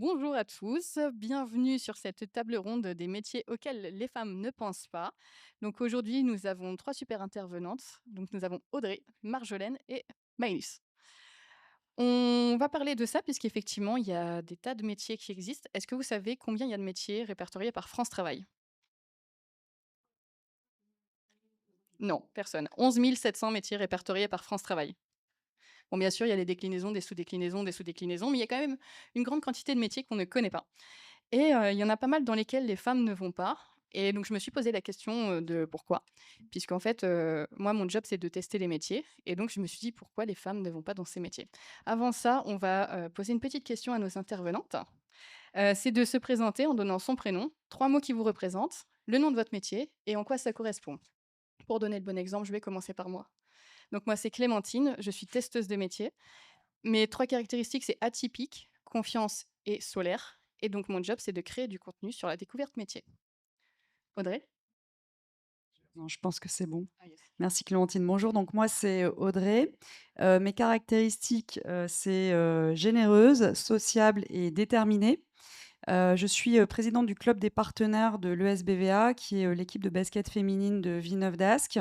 Bonjour à tous, bienvenue sur cette table ronde des métiers auxquels les femmes ne pensent pas. Donc aujourd'hui, nous avons 3 super intervenantes. Donc nous avons Audrey, Marjolaine et Maïlis. On va parler de ça puisqu'effectivement, il y a des tas de métiers qui existent. Est-ce que vous savez combien il y a de métiers répertoriés par France Travail? Non, personne. 11 700 métiers répertoriés par France Travail. Bon, bien sûr, il y a des déclinaisons, des sous-déclinaisons, des sous-déclinaisons, mais il y a quand même une grande quantité de métiers qu'on ne connaît pas. Et il y en a pas mal dans lesquels les femmes ne vont pas et donc je me suis posé la question, de pourquoi? Puisqu'en fait, moi mon job c'est de tester les métiers et donc je me suis dit: «Pourquoi les femmes ne vont pas dans ces métiers?» Avant ça, on va, poser une petite question à nos intervenantes. C'est de se présenter en donnant son prénom, 3 mots qui vous représentent, le nom de votre métier et en quoi ça correspond. Pour donner le bon exemple, je vais commencer par moi. Donc moi c'est Clémentine, je suis testeuse de métier. Mes 3 caractéristiques, c'est atypique, confiance et solaire et donc mon job, c'est de créer du contenu sur la découverte métier. Audrey? Non, je pense que c'est bon. Ah yes. Merci Clémentine. Bonjour, donc moi c'est Audrey. Mes caractéristiques, c'est, généreuse, sociable et déterminée. Je suis, présidente du club des partenaires de l'ESBVA, qui est, l'équipe de basket féminine de Villeneuve-d'Ascq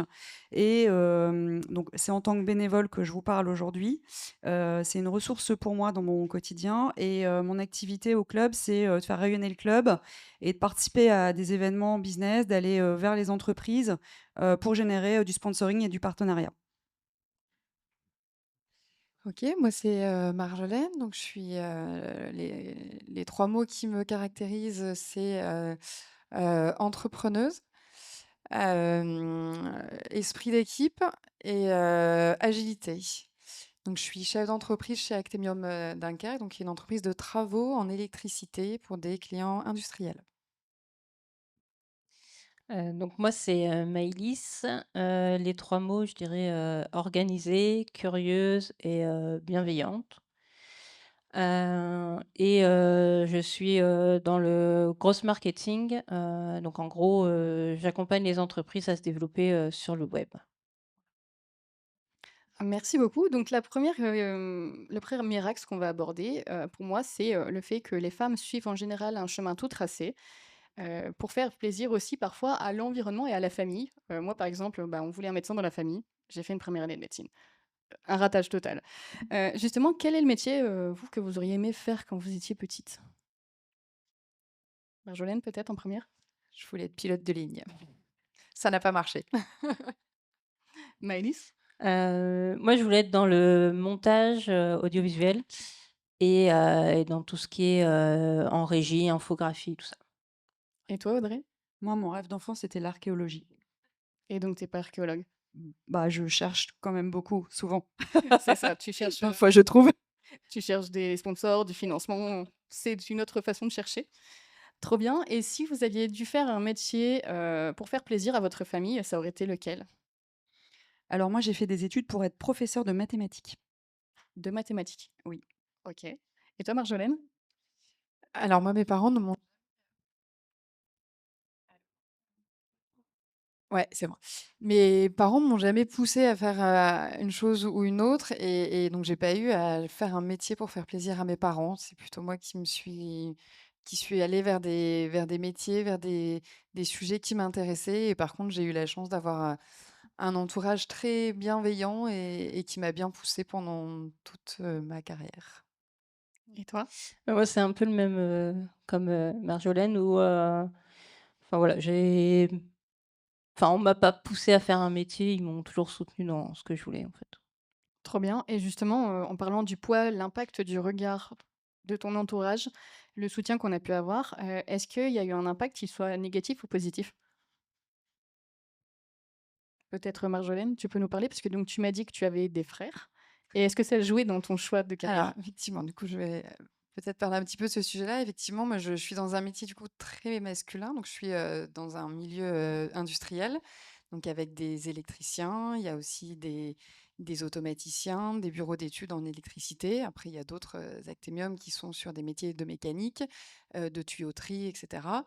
et donc c'est en tant que bénévole que je vous parle aujourd'hui. C'est une ressource pour moi dans mon quotidien et mon activité au club, c'est, de faire rayonner le club et de participer à des événements business, d'aller, vers les entreprises, pour générer, du sponsoring et du partenariat. OK, moi c'est, Marjolaine, donc je suis, les 3 mots qui me caractérisent, c'est, entrepreneuse, esprit d'équipe et agilité. Donc je suis chef d'entreprise chez Actemium, Dunkerque, donc qui est une entreprise de travaux en électricité pour des clients industriels. Donc moi, c'est, Maïlis. Les 3 mots, je dirais, organisée, curieuse et bienveillante. Je suis, dans le growth marketing, donc en gros, j'accompagne les entreprises à se développer, sur le web. Merci beaucoup. Donc la première, le premier axe qu'on va aborder, pour moi, c'est, le fait que les femmes suivent en général un chemin tout tracé, pour faire plaisir aussi parfois à l'environnement et à la famille. Moi, par exemple, bah, on voulait un médecin dans la famille, j'ai fait une première année de médecine. Un ratage total. Justement, quel est le métier, vous, que vous auriez aimé faire quand vous étiez petite? Marjolaine, peut-être en première. Je voulais être pilote de ligne. Ça n'a pas marché. Maëlys? Moi, je voulais être dans le montage, audiovisuel et dans tout ce qui est, en régie, infographie, tout ça. Et toi, Audrey? Moi, mon rêve d'enfant, c'était l'archéologie. Et donc tu es pas archéologue? Bah, je cherche quand même beaucoup, souvent. C'est ça, tu cherches, Parfois, je trouve. tu cherches des sponsors, du financement, c'est une autre façon de chercher. Trop bien et si vous aviez dû faire un métier, pour faire plaisir à votre famille, ça aurait été lequel? Alors moi, j'ai fait des études pour être professeure de mathématiques. De mathématiques? Oui. OK. Et toi, Marjolaine? Alors moi, mes parents ne m'ont Ouais, c'est moi. Mes parents m'ont jamais poussée à faire, une chose ou une autre et donc j'ai pas eu à faire un métier pour faire plaisir à mes parents. C'est plutôt moi qui suis allée vers des métiers, vers des sujets qui m'intéressaient et par contre, j'ai eu la chance d'avoir, un entourage très bienveillant et qui m'a bien poussée pendant toute, ma carrière. Et toi? Moi, c'est un peu le même, comme, Marjolaine où, enfin voilà, on m'a pas poussé à faire un métier, ils m'ont toujours soutenu dans ce que je voulais, en fait. Trop bien et justement, en parlant du poids, l'impact du regard de ton entourage, le soutien qu'on a pu avoir, est-ce qu'il y a eu un impact qui soit négatif ou positif? Peut-être Marjolaine, tu peux nous parler? Parce que donc tu m'as dit que tu avais des frères et est-ce que ça jouait dans ton choix de Alors carrière? effectivement, du coup, je vais, peut-être parler un petit peu de ce sujet-là. Effectivement, moi, je suis dans un métier, du coup, très masculin. Donc je suis, dans un milieu, industriel, donc avec des électriciens. Il y a aussi des automaticiens, des bureaux d'études en électricité. Après, il y a d'autres, actemium qui sont sur des métiers de mécanique, de tuyauterie et cetera.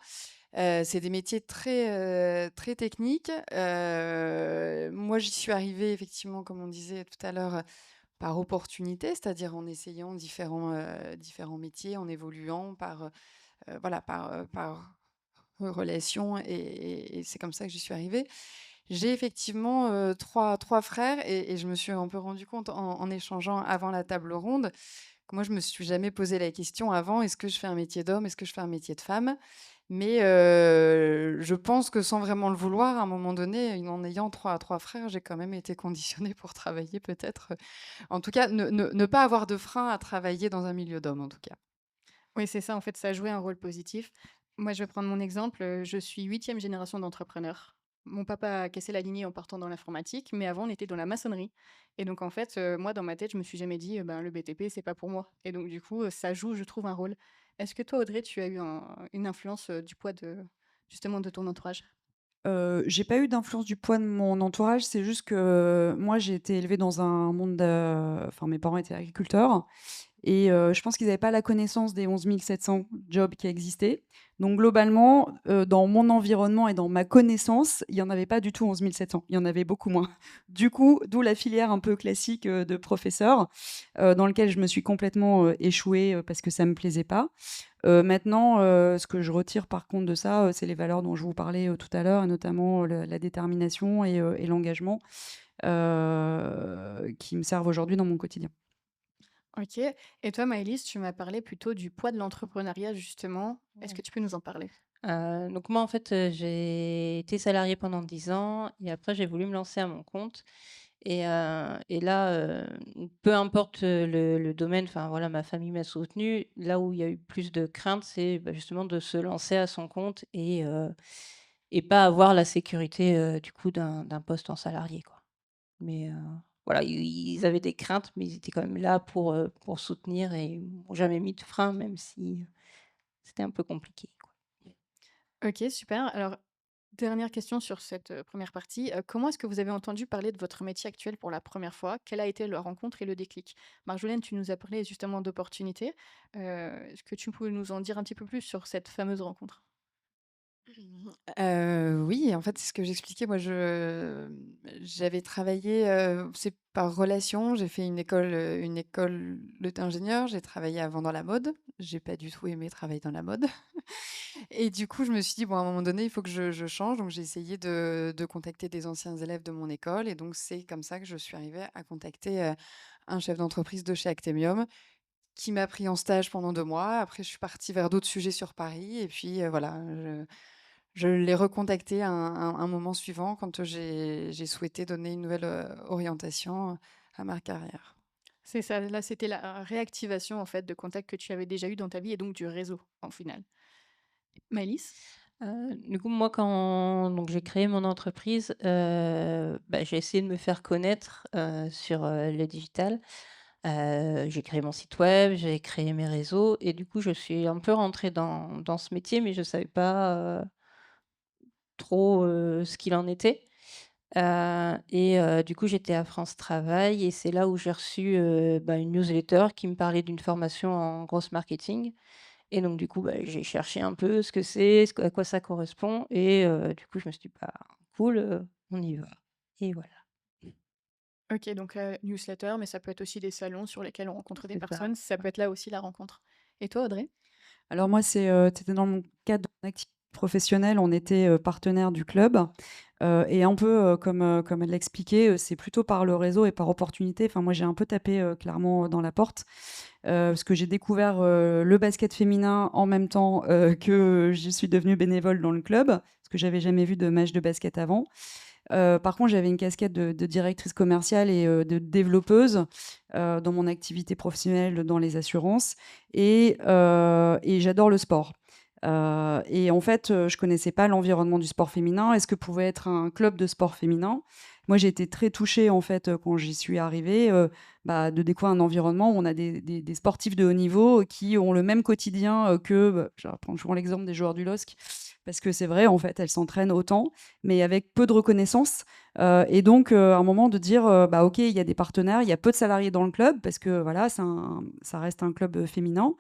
C'est des métiers très techniques. Moi, j'y suis arrivée effectivement, comme on disait tout à l'heure, par opportunité, c'est-à-dire en essayant différents métiers, en évoluant voilà, par relation et c'est comme ça que j'y suis arrivée. J'ai effectivement, 3 frères et je me suis un peu rendu compte en échangeant avant la table ronde que moi je me suis jamais posé la question avant: «Est-ce que je fais un métier d'homme? Est-ce que je fais un métier de femme?» Mais je pense que sans vraiment le vouloir, à un moment donné, en ayant trois frères, j'ai quand même été conditionnée pour travailler peut-être, en tout cas ne pas avoir de frein à travailler dans un milieu d'hommes, en tout cas. Oui, c'est ça, en fait, ça a joué un rôle positif. Moi, je vais prendre mon exemple, je suis 8e génération d'entrepreneurs. Mon papa a cassé la lignée en partant dans l'informatique, mais avant, on était dans la maçonnerie et donc en fait, moi, dans ma tête, je me suis jamais dit: «Ben, le BTP, c'est pas pour moi» et donc du coup, ça joue, je trouve, un rôle. Est-ce que toi, Audrey, tu as eu une influence, du poids de justement, de ton entourage? J'ai pas eu d'influence du poids de mon entourage, c'est juste que moi, j'ai été élevée dans un monde enfin, mes parents étaient agriculteurs et je pense qu'ils avaient pas la connaissance des 11 700 jobs qui existaient. Donc globalement, dans mon environnement et dans ma connaissance, il y en avait pas du tout 11 700, il y en avait beaucoup moins. Du coup, d'où la filière un peu classique, de professeur, dans lequel je me suis complètement, échouée, parce que ça me plaisait pas. Maintenant, ce que je retire par contre de ça, c'est les valeurs dont je vous parlais, tout à l'heure et notamment, la détermination et l'engagement, qui me servent aujourd'hui dans mon quotidien. OK, et toi, Maëlys, tu m'as parlé plutôt du poids de l'entrepreneuriat, justement. Est-ce Ouais. que tu peux nous en parler? Donc moi, en fait, j'ai été salariée pendant 10 ans et après j'ai voulu me lancer à mon compte et là, peu importe, le domaine, enfin voilà, ma famille m'a soutenue. Là où il y a eu plus de crainte, c'est, bah, justement de se lancer à son compte et pas avoir la sécurité, du coup d'un poste en salarié, quoi. Mais voilà, ils avaient des craintes, mais ils étaient quand même là pour soutenir et ils m'ont jamais mis de frein, même si c'était un peu compliqué, quoi. OK, super. Alors, dernière question sur cette, 1re partie. Comment est-ce que vous avez entendu parler de votre métier actuel pour la première fois? Quelle a été la rencontre et le déclic? Marjolaine, tu nous as parlé justement d'opportunités. Est-ce que tu peux nous en dire un petit peu plus sur cette fameuse rencontre? Oui, en fait, c'est ce que j'expliquais. Moi, j'avais travaillé, c'est par relation. J'ai fait une école d'ingénieur. J'ai travaillé avant dans la mode. J'ai pas du tout aimé travailler dans la mode et du coup, je me suis dit: «Bon, à un moment donné, il faut que je change». Donc j'ai essayé de contacter des anciens élèves de mon école et donc c'est comme ça que je suis arrivée à contacter, un chef d'entreprise de chez Actemium qui m'a pris en stage pendant 2 mois. Après, je suis partie vers d'autres sujets sur Paris et puis, voilà, je l'ai recontacté à un moment suivant quand, j'ai souhaité donner une nouvelle, orientation à ma carrière. C'est ça, là, c'était la réactivation, en fait, de contacts que tu avais déjà eu dans ta vie et donc du réseau, en final. Maëlys? Du coup, moi, quand donc j'ai créé mon entreprise, bah, j'ai essayé de me faire connaître, sur, le digital. J'ai créé mon site web, j'ai créé mes réseaux et du coup, je suis un peu rentrée dans ce métier, mais je ne savais pas, trop, ce qu'il en était. Du coup, j'étais à France Travail et c'est là où j'ai reçu, bah, une newsletter qui me parlait d'une formation en growth marketing et donc du coup, bah, j'ai cherché un peu ce que c'est, à quoi ça correspond et du coup, je me suis dit: «Bah, cool, on y va» et voilà, OK, donc newsletter, mais ça peut être aussi des salons sur lesquels on rencontre des c'est ça. personnes. Ça peut être là aussi la rencontre. Et toi, Audrey? Alors moi, c'était dans mon cadre de mon activité professionnelle, on était, partenaires du club, et un peu, comme elle l'expliquait, c'est plutôt par le réseau et par opportunité. Enfin, moi, j'ai un peu tapé, clairement, dans la porte, parce que j'ai découvert, le basket féminin en même temps, que je suis devenue bénévole dans le club, parce que j'avais jamais vu de match de basket avant. Par contre, j'avais une casquette de directrice commerciale et de développeuse, dans mon activité professionnelle dans les assurances et j'adore le sport. Et en fait, je connaissais pas l'environnement du sport féminin et ce que pouvait être un club de sport féminin. Moi, j'ai été très touchée, en fait, quand j'y suis arrivée, bah, de découvrir un environnement où on a des sportifs de haut niveau qui ont le même quotidien, que, bah, je vais reprendre souvent l'exemple des joueurs du LOSC, parce que c'est vrai, en fait, elles s'entraînent autant, mais avec peu de reconnaissance. Et donc, à un moment de dire, bah, OK, il y a des partenaires, il y a peu de salariés dans le club parce que voilà, ça reste un club, féminin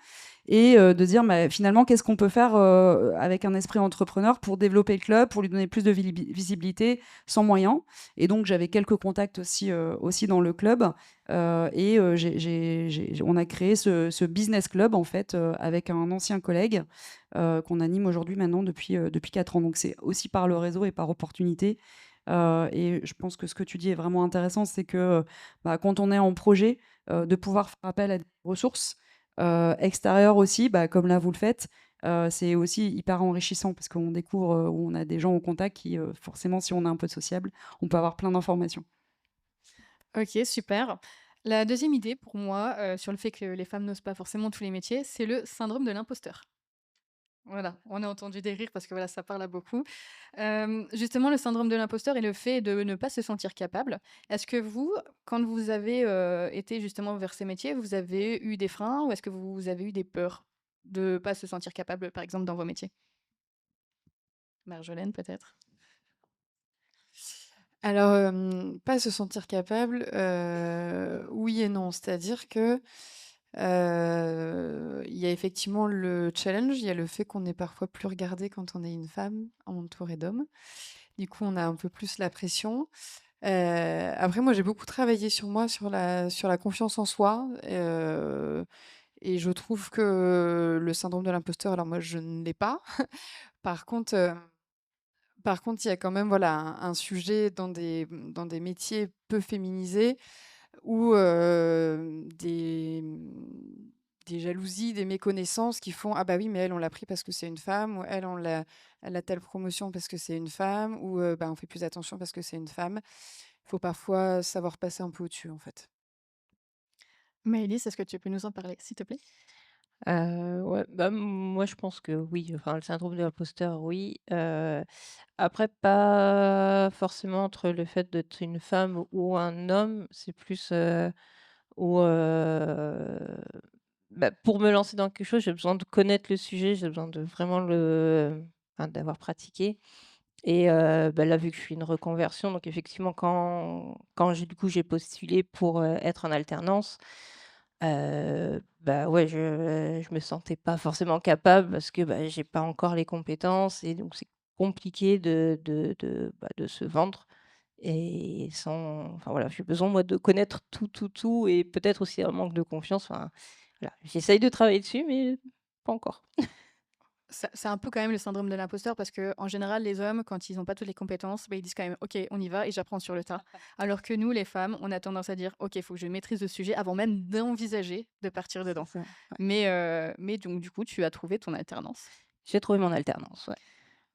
et de dire bah, finalement qu'est-ce qu'on peut faire avec un esprit entrepreneur pour développer le club, pour lui donner plus de visibilité sans moyens. Et donc j'avais quelques contacts aussi dans le club et on a créé ce business club en fait avec un ancien collègue qu'on anime aujourd'hui maintenant depuis 4 ans. Donc c'est aussi par le réseau et par opportunité. Et je pense que ce que tu dis est vraiment intéressant, c'est que bah, quand on est en projet, de pouvoir faire appel à des ressources extérieures aussi, bah, comme là vous le faites, c'est aussi hyper enrichissant parce qu'on découvre où on a des gens au contact qui, forcément, si on est un peu sociable, on peut avoir plein d'informations. Ok, super. La deuxième idée pour moi sur le fait que les femmes n'osent pas forcément tous les métiers, c'est le syndrome de l'imposteur. Voilà, on a entendu des rires parce que voilà, ça parle à beaucoup. Justement, le syndrome de l'imposteur et le fait de ne pas se sentir capable. Est-ce que vous, quand vous avez été justement vers ces métiers, vous avez eu des freins ou est-ce que vous avez eu des peurs de ne pas se sentir capable, par exemple, dans vos métiers? Marjolaine, peut-être? Alors, pas se sentir capable, oui et non. C'est-à-dire que, il y a effectivement le challenge, il y a le fait qu'on est parfois plus regardé quand on est une femme entourée d'hommes. Du coup, on a un peu plus la pression. Après moi, j'ai beaucoup travaillé sur moi, sur la confiance en soi, et je trouve que le syndrome de l'imposteur, alors moi, je ne l'ai pas. Par contre, il y a quand même, voilà, un sujet dans des métiers peu féminisés où, des jalousies, des méconnaissances qui font: «Ah bah oui, mais elle, on l'a pris parce que c'est une femme» ou «Elle a telle promotion parce que c'est une femme» ou, «Bah, on fait plus attention parce que c'est une femme». Il faut parfois savoir passer un peu au-dessus, en fait. Maëlys, est-ce que tu peux nous en parler, s'il te plaît? Ouais, bah, moi je pense que oui, enfin le syndrome de l'imposteur, oui. Après pas forcément entre le fait d'être une femme ou un homme, c'est plus, où, bah, pour me lancer dans quelque chose, j'ai besoin de connaître le sujet, j'ai besoin de vraiment d'avoir pratiqué et bah, là, vu que je suis une reconversion, donc effectivement quand j'ai postulé pour, être en alternance, bah, ouais, je me sentais pas forcément capable parce que, bah, j'ai pas encore les compétences et donc c'est compliqué de se vendre et sans enfin, voilà, j'ai besoin moi de connaître tout, tout, tout et peut-être aussi un manque de confiance, enfin, voilà. J'essaye de travailler dessus mais pas encore. C'est un peu quand même le syndrome de l'imposteur parce que en général, les hommes, quand ils n'ont pas toutes les compétences, bah, ils disent quand même: «OK, on y va et j'apprends sur le tas». Alors que nous, les femmes, on a tendance à dire: «OK, il faut que je maîtrise le sujet» avant même d'envisager de partir C'est dedans. ça, ouais. Mais donc du coup, tu as trouvé ton alternance. J'ai trouvé mon alternance, ouais.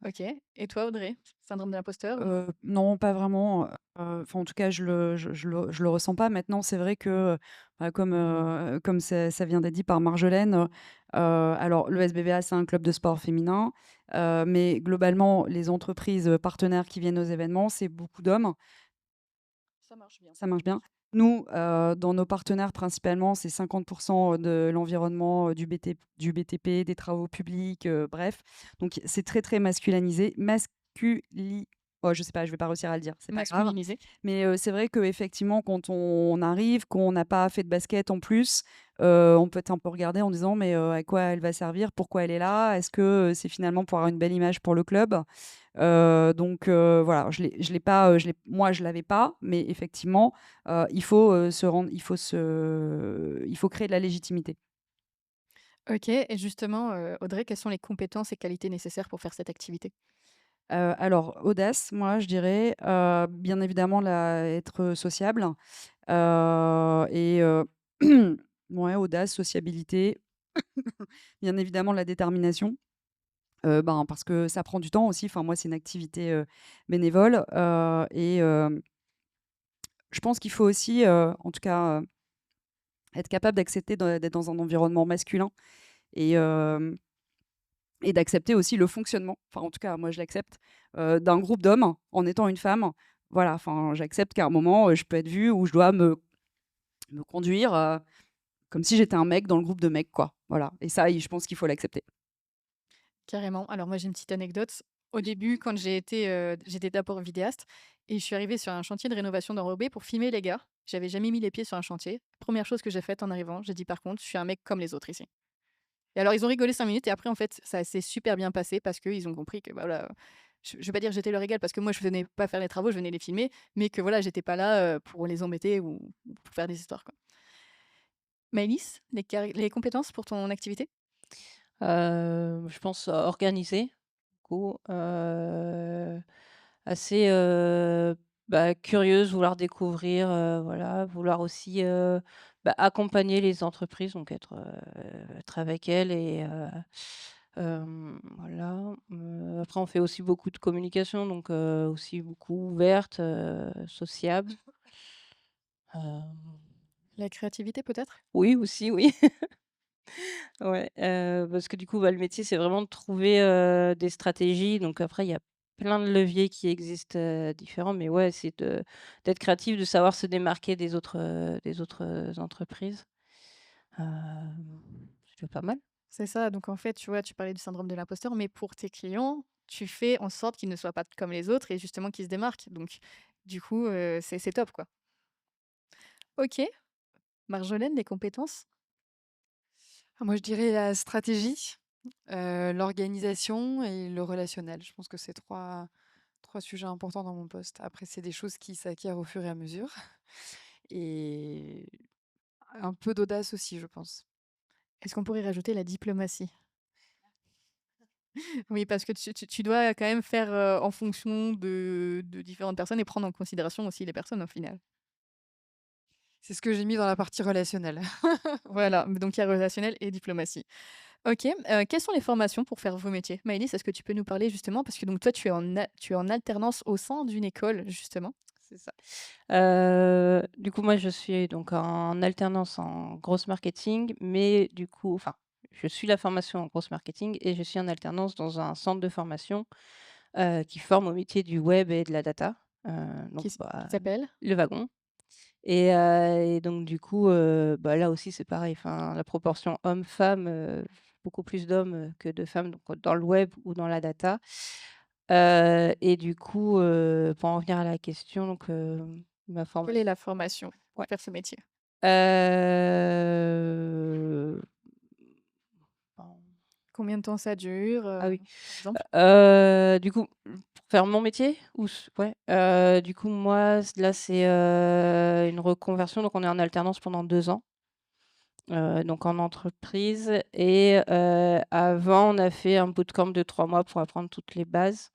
OK, et toi, Audrey? Syndrome de l'imposteur ou? Non, pas vraiment, enfin, en tout cas, je le ressens pas. Maintenant, c'est vrai que, bah, comme ça vient d'être dit par Marjolaine, alors le SBVA, c'est un club de sport féminin, mais globalement, les entreprises, partenaires qui viennent aux événements, c'est beaucoup d'hommes. Ça marche bien. Ça marche bien. Nous, dans nos partenaires, principalement, c'est 50 de l'environnement, du BTP, des travaux publics, bref. Donc c'est très, très masculinisé. Oh, je sais pas, je vais pas réussir à le dire, c'est pas grave. Masculinisé. Mais c'est vrai qu'effectivement, quand on arrive, qu'on n'a pas fait de basket en plus, on peut être un peu regardé en disant: «Mais à quoi elle va servir? Pourquoi elle est là? Est-ce que, c'est finalement pour avoir une belle image pour le club?» Donc voilà, je l'ai pas, moi je l'avais pas, mais effectivement, il faut créer de la légitimité. OK, et justement, Audrey, quelles sont les compétences et qualités nécessaires pour faire cette activité? Alors audace, moi je dirais, bien évidemment être sociable, et ouais, audace, sociabilité, bien évidemment la détermination, parce que ça prend du temps aussi. Enfin moi c'est une activité, bénévole, et je pense qu'il faut aussi, en tout cas, être capable d'accepter d'être dans un environnement masculin et d'accepter aussi le fonctionnement, enfin en tout cas moi je l'accepte, d'un groupe d'hommes en étant une femme. Voilà, enfin j'accepte qu'à un moment, je peux être vue ou je dois me conduire, comme si j'étais un mec dans le groupe de mecs, quoi. Voilà, et ça, je pense qu'il faut l'accepter. Carrément. Alors moi, j'ai une petite anecdote. Au début, quand j'étais d'abord vidéaste et je suis arrivée sur un chantier de rénovation d'enrobé pour filmer les gars. J'avais jamais mis les pieds sur un chantier. Première chose que j'ai faite en arrivant, j'ai dit: «Par contre, je suis un mec comme les autres ici». Et alors, ils ont rigolé 5 minutes et après, en fait, ça s'est super bien passé parce qu'ils ont compris que, bah, voilà, je vais pas dire que j'étais leur égal parce que moi, je venais pas faire les travaux, je venais les filmer, mais que voilà, j'étais pas là, pour les embêter ou pour faire des histoires, quoi. Maëlys, les compétences pour ton activité? Je pense organisée, du coup, assez, bah, curieuse, vouloir découvrir, voilà, vouloir aussi, bah, accompagner les entreprises, donc être avec elles et voilà. Après on fait aussi beaucoup de communication, donc aussi beaucoup ouverte, sociable. Hem, La créativité, peut-être? oui aussi, oui. Ouais, parce que du coup, bah, le métier, c'est vraiment de trouver, des stratégies. Donc après, il y a plein de leviers qui existent, différents. Mais ouais, c'est d'être créatif, de savoir se démarquer des autres, entreprises. C'est déjà pas mal. C'est ça, donc en fait, tu vois, tu parlais du syndrome de l'imposteur, mais pour tes clients, tu fais en sorte qu'ils ne soient pas comme les autres et justement qu'ils se démarquent. Donc du coup, c'est top, quoi. OK. Marjolaine, les compétences? Ah, moi, je dirais la stratégie, l'organisation et le relationnel. Je pense que c'est trois sujets importants dans mon poste. Après, c'est des choses qui s'acquièrent au fur et à mesure et un peu d'audace aussi, je pense. Est-ce qu'on pourrait rajouter la diplomatie? Oui, parce que tu dois quand même faire, en fonction de différentes personnes et prendre en considération aussi les personnes, au final. C'est ce que j'ai mis dans la partie relationnelle. Voilà, donc il y a relationnel et diplomatie. OK, quelles sont les formations pour faire vos métiers? Maëlys, est-ce que tu peux nous parler justement parce que donc toi tu es en alternance au sein d'une école justement? C'est ça. Du coup, moi, je suis donc en alternance en gross marketing, mais du coup enfin, je suis la formation en gross marketing et je suis en alternance dans un centre de formation, qui forme au métier du web et de la data, donc Qui bah, s'appelle? le wagon et donc du coup, bah, là aussi, c'est pareil, enfin, la proportion hommes-femmes, beaucoup plus d'hommes, que de femmes, donc dans le web ou dans la data, et du coup, pour en revenir à la question, donc ma Quelle est formation la formation pour ouais. faire ce métier? Heu, ben Combien de temps ça dure, ah oui, par exemple? du coup, pour faire mon métier ou ouais, du coup, moi, là, c'est, une reconversion, donc on est en alternance pendant 2 ans, donc en entreprise et avant, on a fait un bootcamp de 3 mois pour apprendre toutes les bases,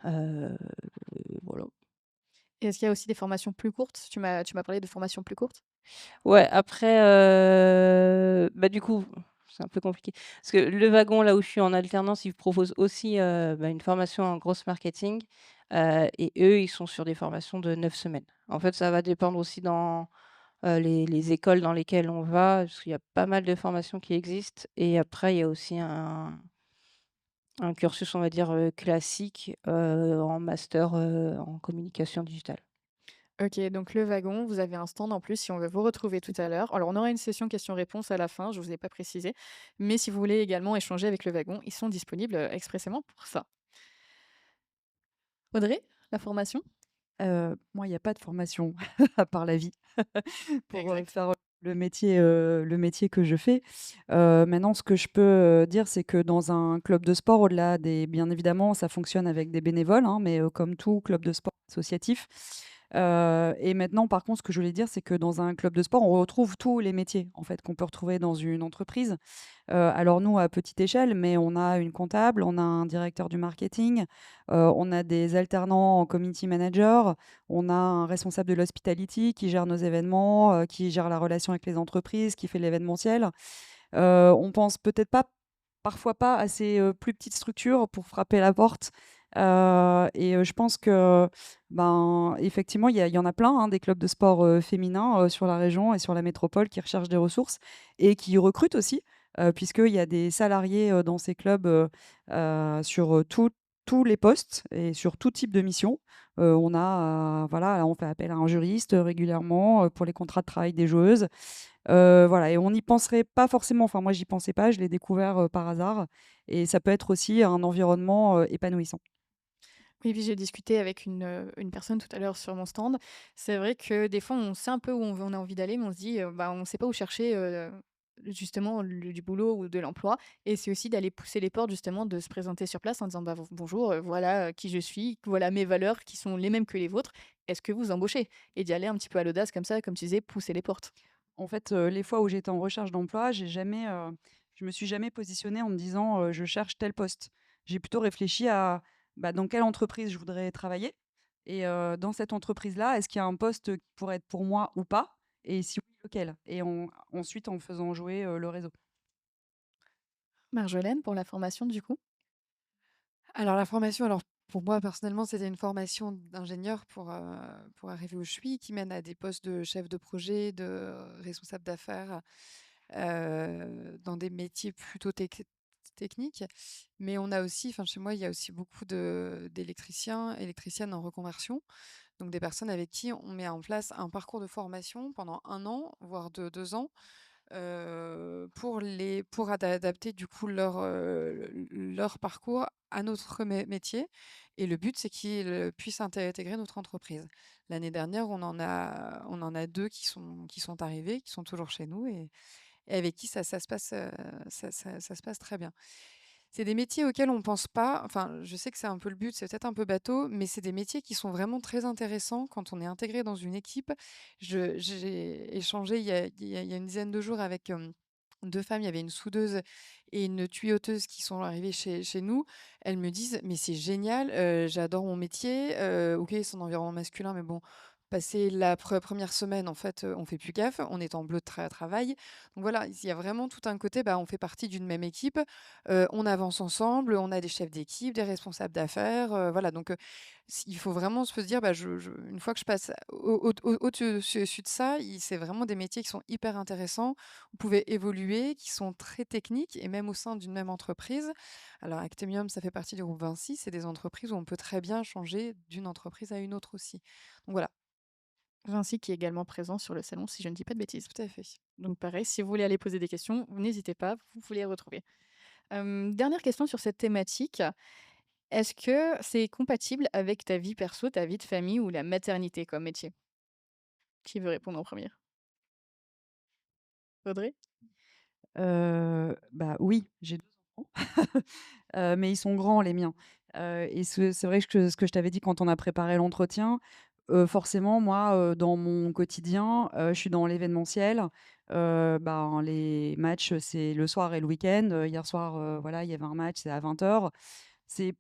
heu, voilà. Et est-ce qu'il y a aussi des formations plus courtes? Tu m'as parlé de formations plus courtes? Ouais, après, bah, du coup, c'est un peu compliqué parce que le wagon, là où je suis en alternance, ils proposent aussi, bah, une formation en gross marketing, et eux, ils sont sur des formations de 9 semaines. En fait, ça va dépendre aussi dans, les écoles dans lesquelles on va, parce qu'il y a pas mal de formations qui existent et après, il y a aussi un cursus, on va dire, classique, en master, en communication digitale. OK, donc le wagon, vous avez un stand en plus si on veut vous retrouver tout C'est à ça. l'heure. Alors on aura une session questions-réponses à la fin, je vous ai pas précisé, mais si vous voulez également échanger avec le wagon, ils sont disponibles, expressément pour ça. Audrey, la formation? Moi, il y a pas de formation à part la vie pour, Exact. faire, le métier que je fais. Maintenant ce que je peux, dire, c'est que dans un club de sport, au-delà des bien évidemment, ça fonctionne avec des bénévoles, hein, mais, comme tout club de sport associatif. Et maintenant, par contre, ce que je voulais dire, c'est que dans un club de sport, on retrouve tous les métiers, en fait, qu'on peut retrouver dans une entreprise. Alors nous, à petite échelle, mais on a une comptable, on a un directeur du marketing, on a des alternants en community manager, on a un responsable de l'hospitality qui gère nos événements, qui gère la relation avec les entreprises, qui fait l'événementiel. On pense peut-être pas parfois pas à ces, plus petites structures pour frapper la porte, je pense que, ben, effectivement, il y en a plein, hein, des clubs de sport, féminins, sur la région et sur la métropole qui recherchent des ressources et qui recrutent aussi, puisqu'il y a des salariés, dans ces clubs, sur, tous les postes et sur tout type de mission. On a, voilà, on fait appel à un juriste, régulièrement, pour les contrats de travail des joueuses. Voilà et on n'y penserait pas forcément, enfin moi j'y pensais pas, je l'ai découvert, par hasard et ça peut être aussi un environnement, épanouissant. Oui, puis j'ai discuté avec une personne tout à l'heure sur mon stand. C'est vrai que des fois, on sait un peu où on a envie d'aller, mais on se dit, bah, on ne sait pas où chercher, justement du boulot ou de l'emploi. Et c'est aussi d'aller pousser les portes, justement, de se présenter sur place en disant bah, bonjour, voilà qui je suis, voilà mes valeurs qui sont les mêmes que les vôtres. Est-ce que vous embauchez? Et d'y aller un petit peu à l'audace, comme ça, comme tu disais, pousser les portes. En fait, les fois où j'étais en recherche d'emploi, je me suis jamais positionnée en me disant, «Je cherche tel poste». J'ai plutôt réfléchi à, bah, dans quelle entreprise je voudrais travailler et dans cette entreprise-là, est-ce qu'il y a un poste qui pourrait être pour moi ou pas? Et si oui, lequel? Et ensuite en faisant jouer, le réseau. Marjolaine, pour la formation, du coup? Alors la formation, alors pour moi personnellement, c'était une formation d'ingénieur pour arriver où je suis, qui mène à des postes de chef de projet, de responsable d'affaires, dans des métiers plutôt techniques. Mais on a aussi, enfin chez moi, il y a aussi beaucoup d'électriciens, électriciennes en reconversion. Donc des personnes avec qui on met en place un parcours de formation pendant 1 an, voire 2 ans, pour adapter du coup leur parcours à notre métier. Et le but, c'est qu'ils puissent intégrer notre entreprise. L'année dernière, on en a 2 qui sont arrivés, qui sont toujours chez nous et avec qui ça se passe, ça se passe très bien. C'est des métiers auxquels on pense pas, enfin, je sais que c'est un peu le but, c'est peut-être un peu bateau, mais c'est des métiers qui sont vraiment très intéressants quand on est intégré dans une équipe. J'ai échangé il y a une dizaine de jours avec, 2 femmes. Il y avait une soudeuse et une tuyauteuse qui sont arrivées chez nous. Elles me disent: «Mais c'est génial, j'adore mon métier». OK, c'est un environnement masculin, mais bon, passé la première semaine, en fait, on fait plus gaffe, on est en bleu de travail. Donc voilà, il y a vraiment tout un côté, bah, on fait partie d'une même équipe, on avance ensemble, on a des chefs d'équipe, des responsables d'affaires, voilà. Donc il faut vraiment se dire, bah, une fois que je passe au-dessus de ça, c'est vraiment des métiers qui sont hyper intéressants. Vous pouvez évoluer, qui sont très techniques et même au sein d'une même entreprise. Alors Actemium, ça fait partie du groupe Vinci, c'est des entreprises où on peut très bien changer d'une entreprise à une autre aussi. Donc voilà, Vinci qui est également présent sur le salon, si je ne dis pas de bêtises. tout à fait. Donc pareil, si vous voulez aller poser des questions, n'hésitez pas, vous pouvez les retrouver. Dernière question sur cette thématique. Est-ce que c'est compatible avec ta vie perso, ta vie de famille ou la maternité comme métier? Qui veut répondre en premier? Audrey? Bah, oui, j'ai 2 enfants, mais ils sont grands les miens, et c'est vrai que ce que je t'avais dit quand on a préparé l'entretien, forcément moi, dans mon quotidien, je suis dans l'événementiel, ben, les matchs, c'est le soir et le week-end. Hier soir, voilà, il y avait un match, c'est à 20h. C'est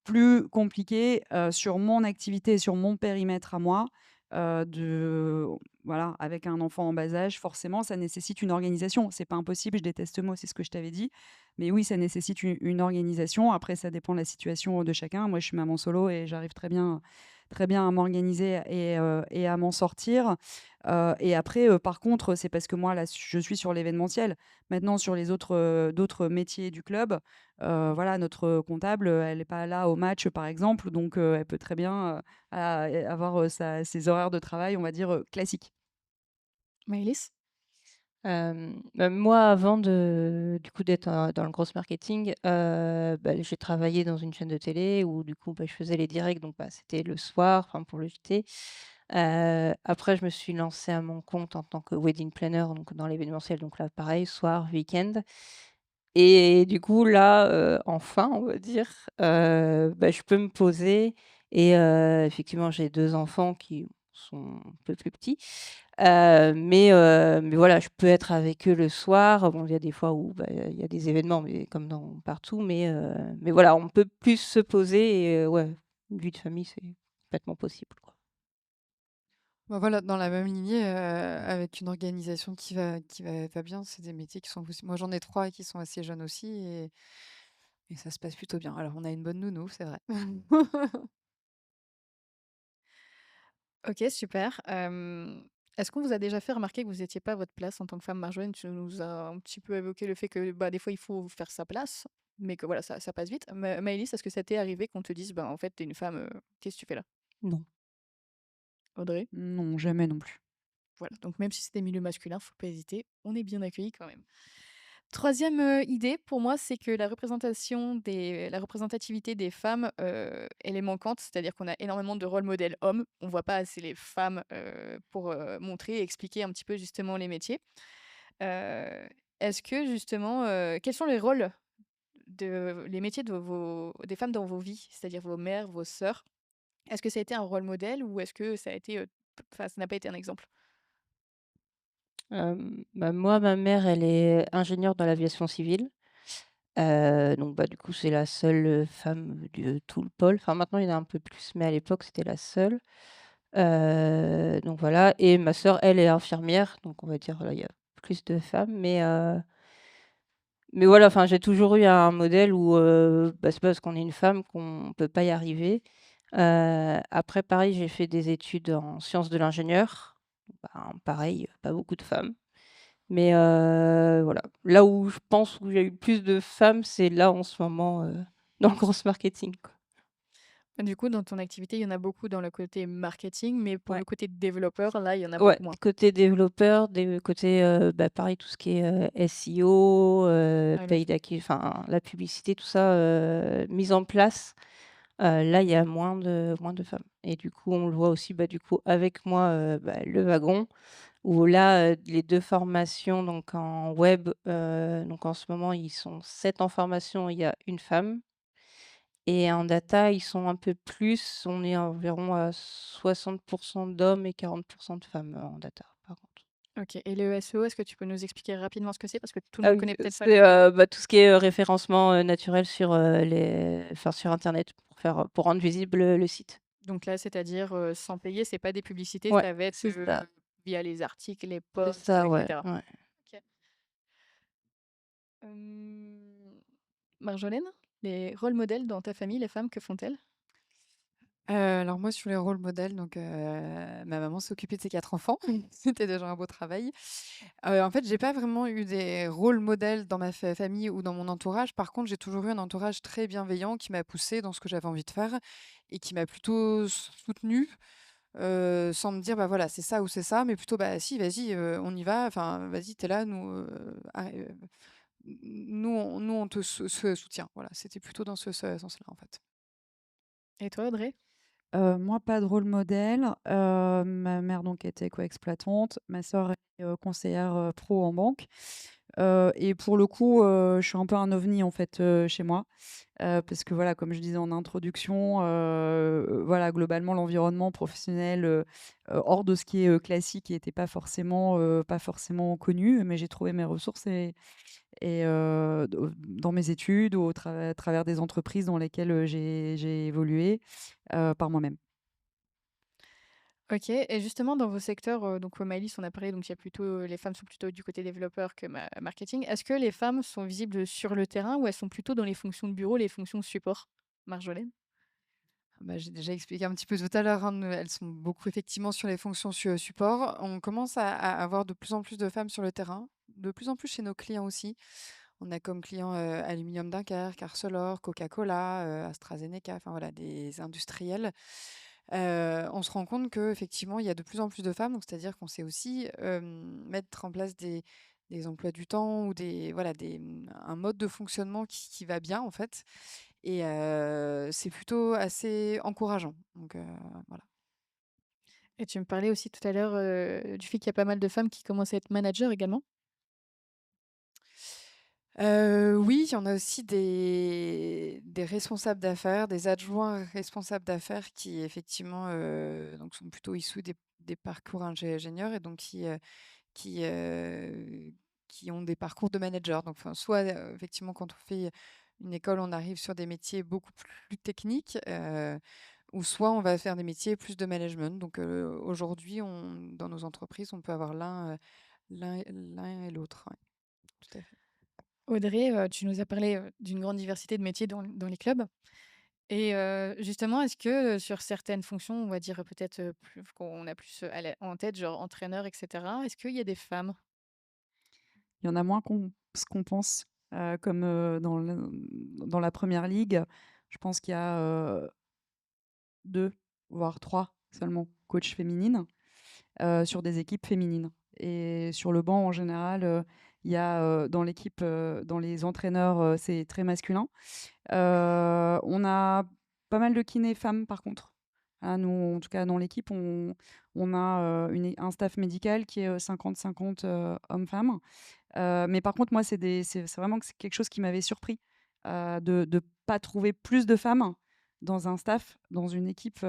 plus compliqué, sur mon activité, sur mon périmètre à moi, de voilà, avec un enfant en bas âge, forcément, ça nécessite une organisation. C'est pas impossible, je déteste ce mot, c'est ce que je t'avais dit. Mais oui, ça nécessite une organisation. Après, ça dépend de la situation de chacun. Moi, je suis maman solo et j'arrive très bien à m'organiser et à m'en sortir. Et après, par contre, c'est parce que moi, là, je suis sur l'événementiel. Maintenant, sur les autres, d'autres métiers du club, voilà, notre comptable, elle est pas là au match, par exemple, donc elle peut très bien, avoir, ses horaires de travail, on va dire, classiques. Maëlys? Bah, moi, avant du coup, d'être, dans le gros marketing, bah, j'ai travaillé dans une chaîne de télé où du coup, bah, je faisais les directs, donc bah, c'était le soir, enfin pour le JT. Après, je me suis lancée à mon compte en tant que wedding planner, donc dans l'événementiel, donc là, pareil, soir, week-end et du coup, là, enfin, on va dire, bah, je peux me poser et effectivement, j'ai 2 enfants qui sont un peu plus petits. Mais voilà, je peux être avec eux le soir. Bon, il y a des fois où, bah, il y a des événements, mais comme dans partout, mais voilà, on peut plus se poser et ouais, une vie de famille, c'est complètement possible, quoi. Bah, voilà, dans la même lignée, avec une organisation qui va bien, c'est des métiers qui sont aussi, moi j'en ai 3 qui sont assez jeunes aussi et ça se passe plutôt bien. Alors on a une bonne nounou, c'est vrai. OK, super. Est-ce qu'on vous a déjà fait remarquer que vous étiez pas à votre place en tant que femme? Marjolaine, tu nous as un petit peu évoqué le fait que, bah, des fois, il faut faire sa place, mais que voilà, ça passe vite. Maëlys, est-ce que ça t'est arrivé qu'on te dise: «Ben, en fait, t'es une femme, qu'est-ce que tu fais là?» Non. Audrey? Non, jamais non plus. Voilà, donc même si c'est des milieux masculins, faut pas hésiter, on est bien accueillis quand même. Troisième idée pour moi, c'est que la représentativité des femmes, elle est manquante. C'est-à-dire qu'on a énormément de rôles modèles hommes. On voit pas assez les femmes, pour, montrer et expliquer un petit peu justement les métiers. Heu, est-ce que justement, quels sont les rôles les métiers des femmes dans vos vies? C'est-à-dire vos mères, vos sœurs? Est-ce que ça a été un rôle modèle ou est-ce que ça a été, enfin, ça n'a pas été un exemple? Bah, moi, ma mère, elle est ingénieure dans l'aviation civile. Donc bah, du coup, c'est la seule, femme de tout le pôle. Enfin, maintenant, il y en a un peu plus, mais à l'époque, c'était la seule. Donc voilà, et ma sœur, elle est infirmière, donc on va dire, là, il y a plus de femmes, mais voilà, enfin, j'ai toujours eu un modèle où, bah, c'est pas parce qu'on est une femme qu'on peut pas y arriver. Après, pareil, j'ai fait des études en sciences de l'ingénieur. Ben, pareil, pas beaucoup de femmes. Mais voilà, là où je pense où j'ai eu plus de femmes, c'est là en ce moment, dans le gross marketing, quoi. Du coup, dans ton activité, il y en a beaucoup dans le côté marketing, mais pour Ouais. le côté développeur, là, il y en a Ouais, beaucoup moins. côté développeur, côté, bah, pareil, tout ce qui est, SEO, Ah, paid enfin, la publicité, tout ça, mise en place, là, il y a moins de femmes et du coup, on le voit aussi, bah, du coup, avec moi, bah, le wagon où là, les 2 formations donc en web, donc en ce moment, ils sont 7 en formation, il y a une femme et en data, ils sont un peu plus, on est environ à 60 d'hommes et 40 de femmes, en data, par contre. OK, et le SEO, est-ce que tu peux nous expliquer rapidement ce que c'est? Parce que tout le Ah monde oui, connaît peut-être pas le c'est, terme. bah, tout ce qui est, référencement, naturel sur, sur internet pour rendre visible, le site. Donc là, c'est-à-dire, sans payer, c'est pas des publicités, Ouais, ça va être, c'est ça, via les articles, les c'est posts, ça, et ouais, cetera. ouais. OK. Hem, Marjolaine, les rôles modèles dans ta famille, les femmes, que font-elles? Alors moi sur les rôles modèles donc ma maman s'occupait de ses 4 enfants, c'était déjà un beau travail. En fait, j'ai pas vraiment eu des rôles modèles dans ma famille ou dans mon entourage. Par contre, j'ai toujours eu un entourage très bienveillant qui m'a poussée dans ce que j'avais envie de faire et qui m'a plutôt soutenue, sans me dire: «Bah, voilà, c'est ça ou c'est ça», mais plutôt: «Bah, si, vas-y, on y va, enfin, vas-y, tu es là, nous, nous on te soutient». Voilà, c'était plutôt dans ce sens-là, en fait. Et toi, Audrey? Moi, pas de rôle modèle. Ma mère donc était co-exploitante, ma sœur est, conseillère, pro en banque. Et pour le coup, je suis un peu un ovni en fait, chez moi. Parce que voilà, comme je disais en introduction, voilà, globalement l'environnement professionnel, hors de ce qui est, classique et était pas forcément connu, mais j'ai trouvé mes ressources dans mes études ou à travers des entreprises dans lesquelles, j'ai évolué, par moi-même. OK, et justement dans vos secteurs, donc Maëlys, on a parlé, donc il y a plutôt, les femmes sont plutôt du côté développeur que marketing. Est-ce que les femmes sont visibles sur le terrain ou elles sont plutôt dans les fonctions de bureau, les fonctions support? Marjolaine? Bah, j'ai déjà expliqué un petit peu tout à l'heure, hein, elles sont beaucoup effectivement sur les fonctions support. On commence à avoir de plus en plus de femmes sur le terrain, de plus en plus chez nos clients aussi. On a comme clients Aluminium Dunkerque, Arcelor, Coca-Cola, AstraZeneca, enfin voilà, des industriels. On se rend compte qu'effectivement, il y a de plus en plus de femmes, donc c'est-à-dire qu'on sait aussi mettre en place des emplois du temps ou voilà, un mode de fonctionnement qui va bien en fait. Et c'est plutôt assez encourageant. Donc voilà. Et tu me parlais aussi tout à l'heure, du fait qu'il y a pas mal de femmes qui commencent à être managers également? Oui, il y en a aussi des responsables d'affaires, des adjoints responsables d'affaires qui effectivement, donc sont plutôt issus des parcours ingénieurs et donc qui, qui ont des parcours de manager. Donc enfin, soit, effectivement quand on fait une école, on arrive sur des métiers beaucoup plus techniques, ou soit on va faire des métiers plus de management. Donc aujourd'hui, dans nos entreprises, on peut avoir l'un et l'autre, ouais, tout à fait. Audrey, tu nous as parlé, d'une grande diversité de métiers dans les clubs, et justement, est-ce que, sur certaines fonctions, on va dire peut-être, plus qu'on a plus, en tête, genre entraîneur et cetera, est-ce qu'il y a des femmes? Il y en a moins ce qu'on pense, comme, dans la première ligue, je pense qu'il y a, 2 voire 3 seulement coachs féminines, sur des équipes féminines et sur le banc en général, il y a, dans l'équipe, dans les entraîneurs, c'est très masculin. On a pas mal de kinés femmes par contre. Ah, nous, en tout cas dans l'équipe, on a, un staff médical qui est, 50-50, hommes-femmes. Mais par contre, moi, c'est vraiment que c'est quelque chose qui m'avait surpris, de pas trouver plus de femmes dans un staff, dans une équipe,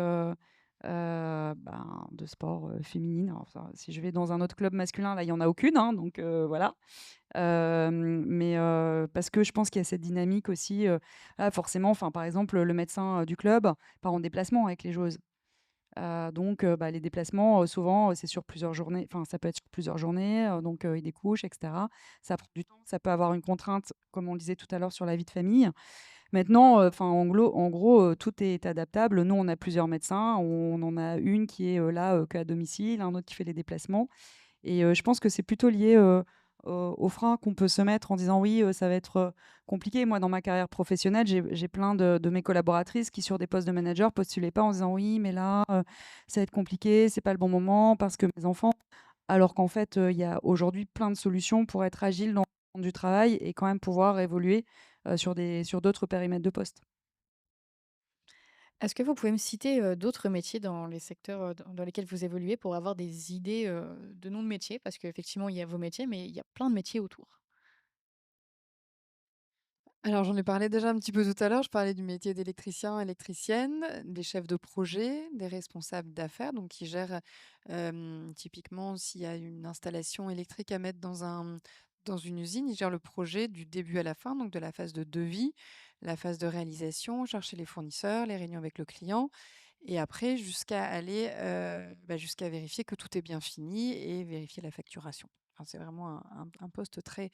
de sport, féminine. Alors ça, si je vais dans un autre club masculin, là, il y en a aucune, hein, donc voilà. Parce que je pense qu'il y a cette dynamique aussi, là, forcément, enfin, par exemple, le médecin, du club part en déplacement avec les joueuses. Les déplacements, souvent, c'est sur plusieurs journées, enfin, ça peut être sur plusieurs journées, il découche et cetera. Ça prend du temps, ça peut avoir une contrainte, comme on le disait tout à l'heure, sur la vie de famille. Maintenant, en gros, tout est adaptable. Nous, on a plusieurs médecins. On en a une qui est, là, qu'à domicile, un autre qui fait les déplacements et je pense que c'est plutôt lié, aux freins qu'on peut se mettre en disant: «Oui, ça va être, compliqué». Moi, dans ma carrière professionnelle, j'ai plein de mes collaboratrices qui, sur des postes de manager, postulaient pas en disant: «Oui, mais là, ça va être compliqué, c'est pas le bon moment parce que mes enfants». Alors qu'en fait, il y a aujourd'hui plein de solutions pour être agile dans le monde du travail et quand même pouvoir évoluer, sur d'autres périmètres de poste. Est-ce que vous pouvez me citer, d'autres métiers dans les secteurs, dans lesquels vous évoluez pour avoir des idées, de noms de métiers? Parce qu'effectivement, il y a vos métiers, mais il y a plein de métiers autour. Alors, j'en ai parlé déjà un petit peu tout à l'heure. Je parlais du métier d'électricien, électricienne, des chefs de projet, des responsables d'affaires, donc qui gèrent, typiquement s'il y a une installation électrique à mettre dans une usine, ils gèrent le projet du début à la fin, donc de la phase de devis, la phase de réalisation, chercher les fournisseurs, les réunions avec le client et après jusqu'à aller, jusqu'à vérifier que tout est bien fini et vérifier la facturation. Enfin, c'est vraiment un poste très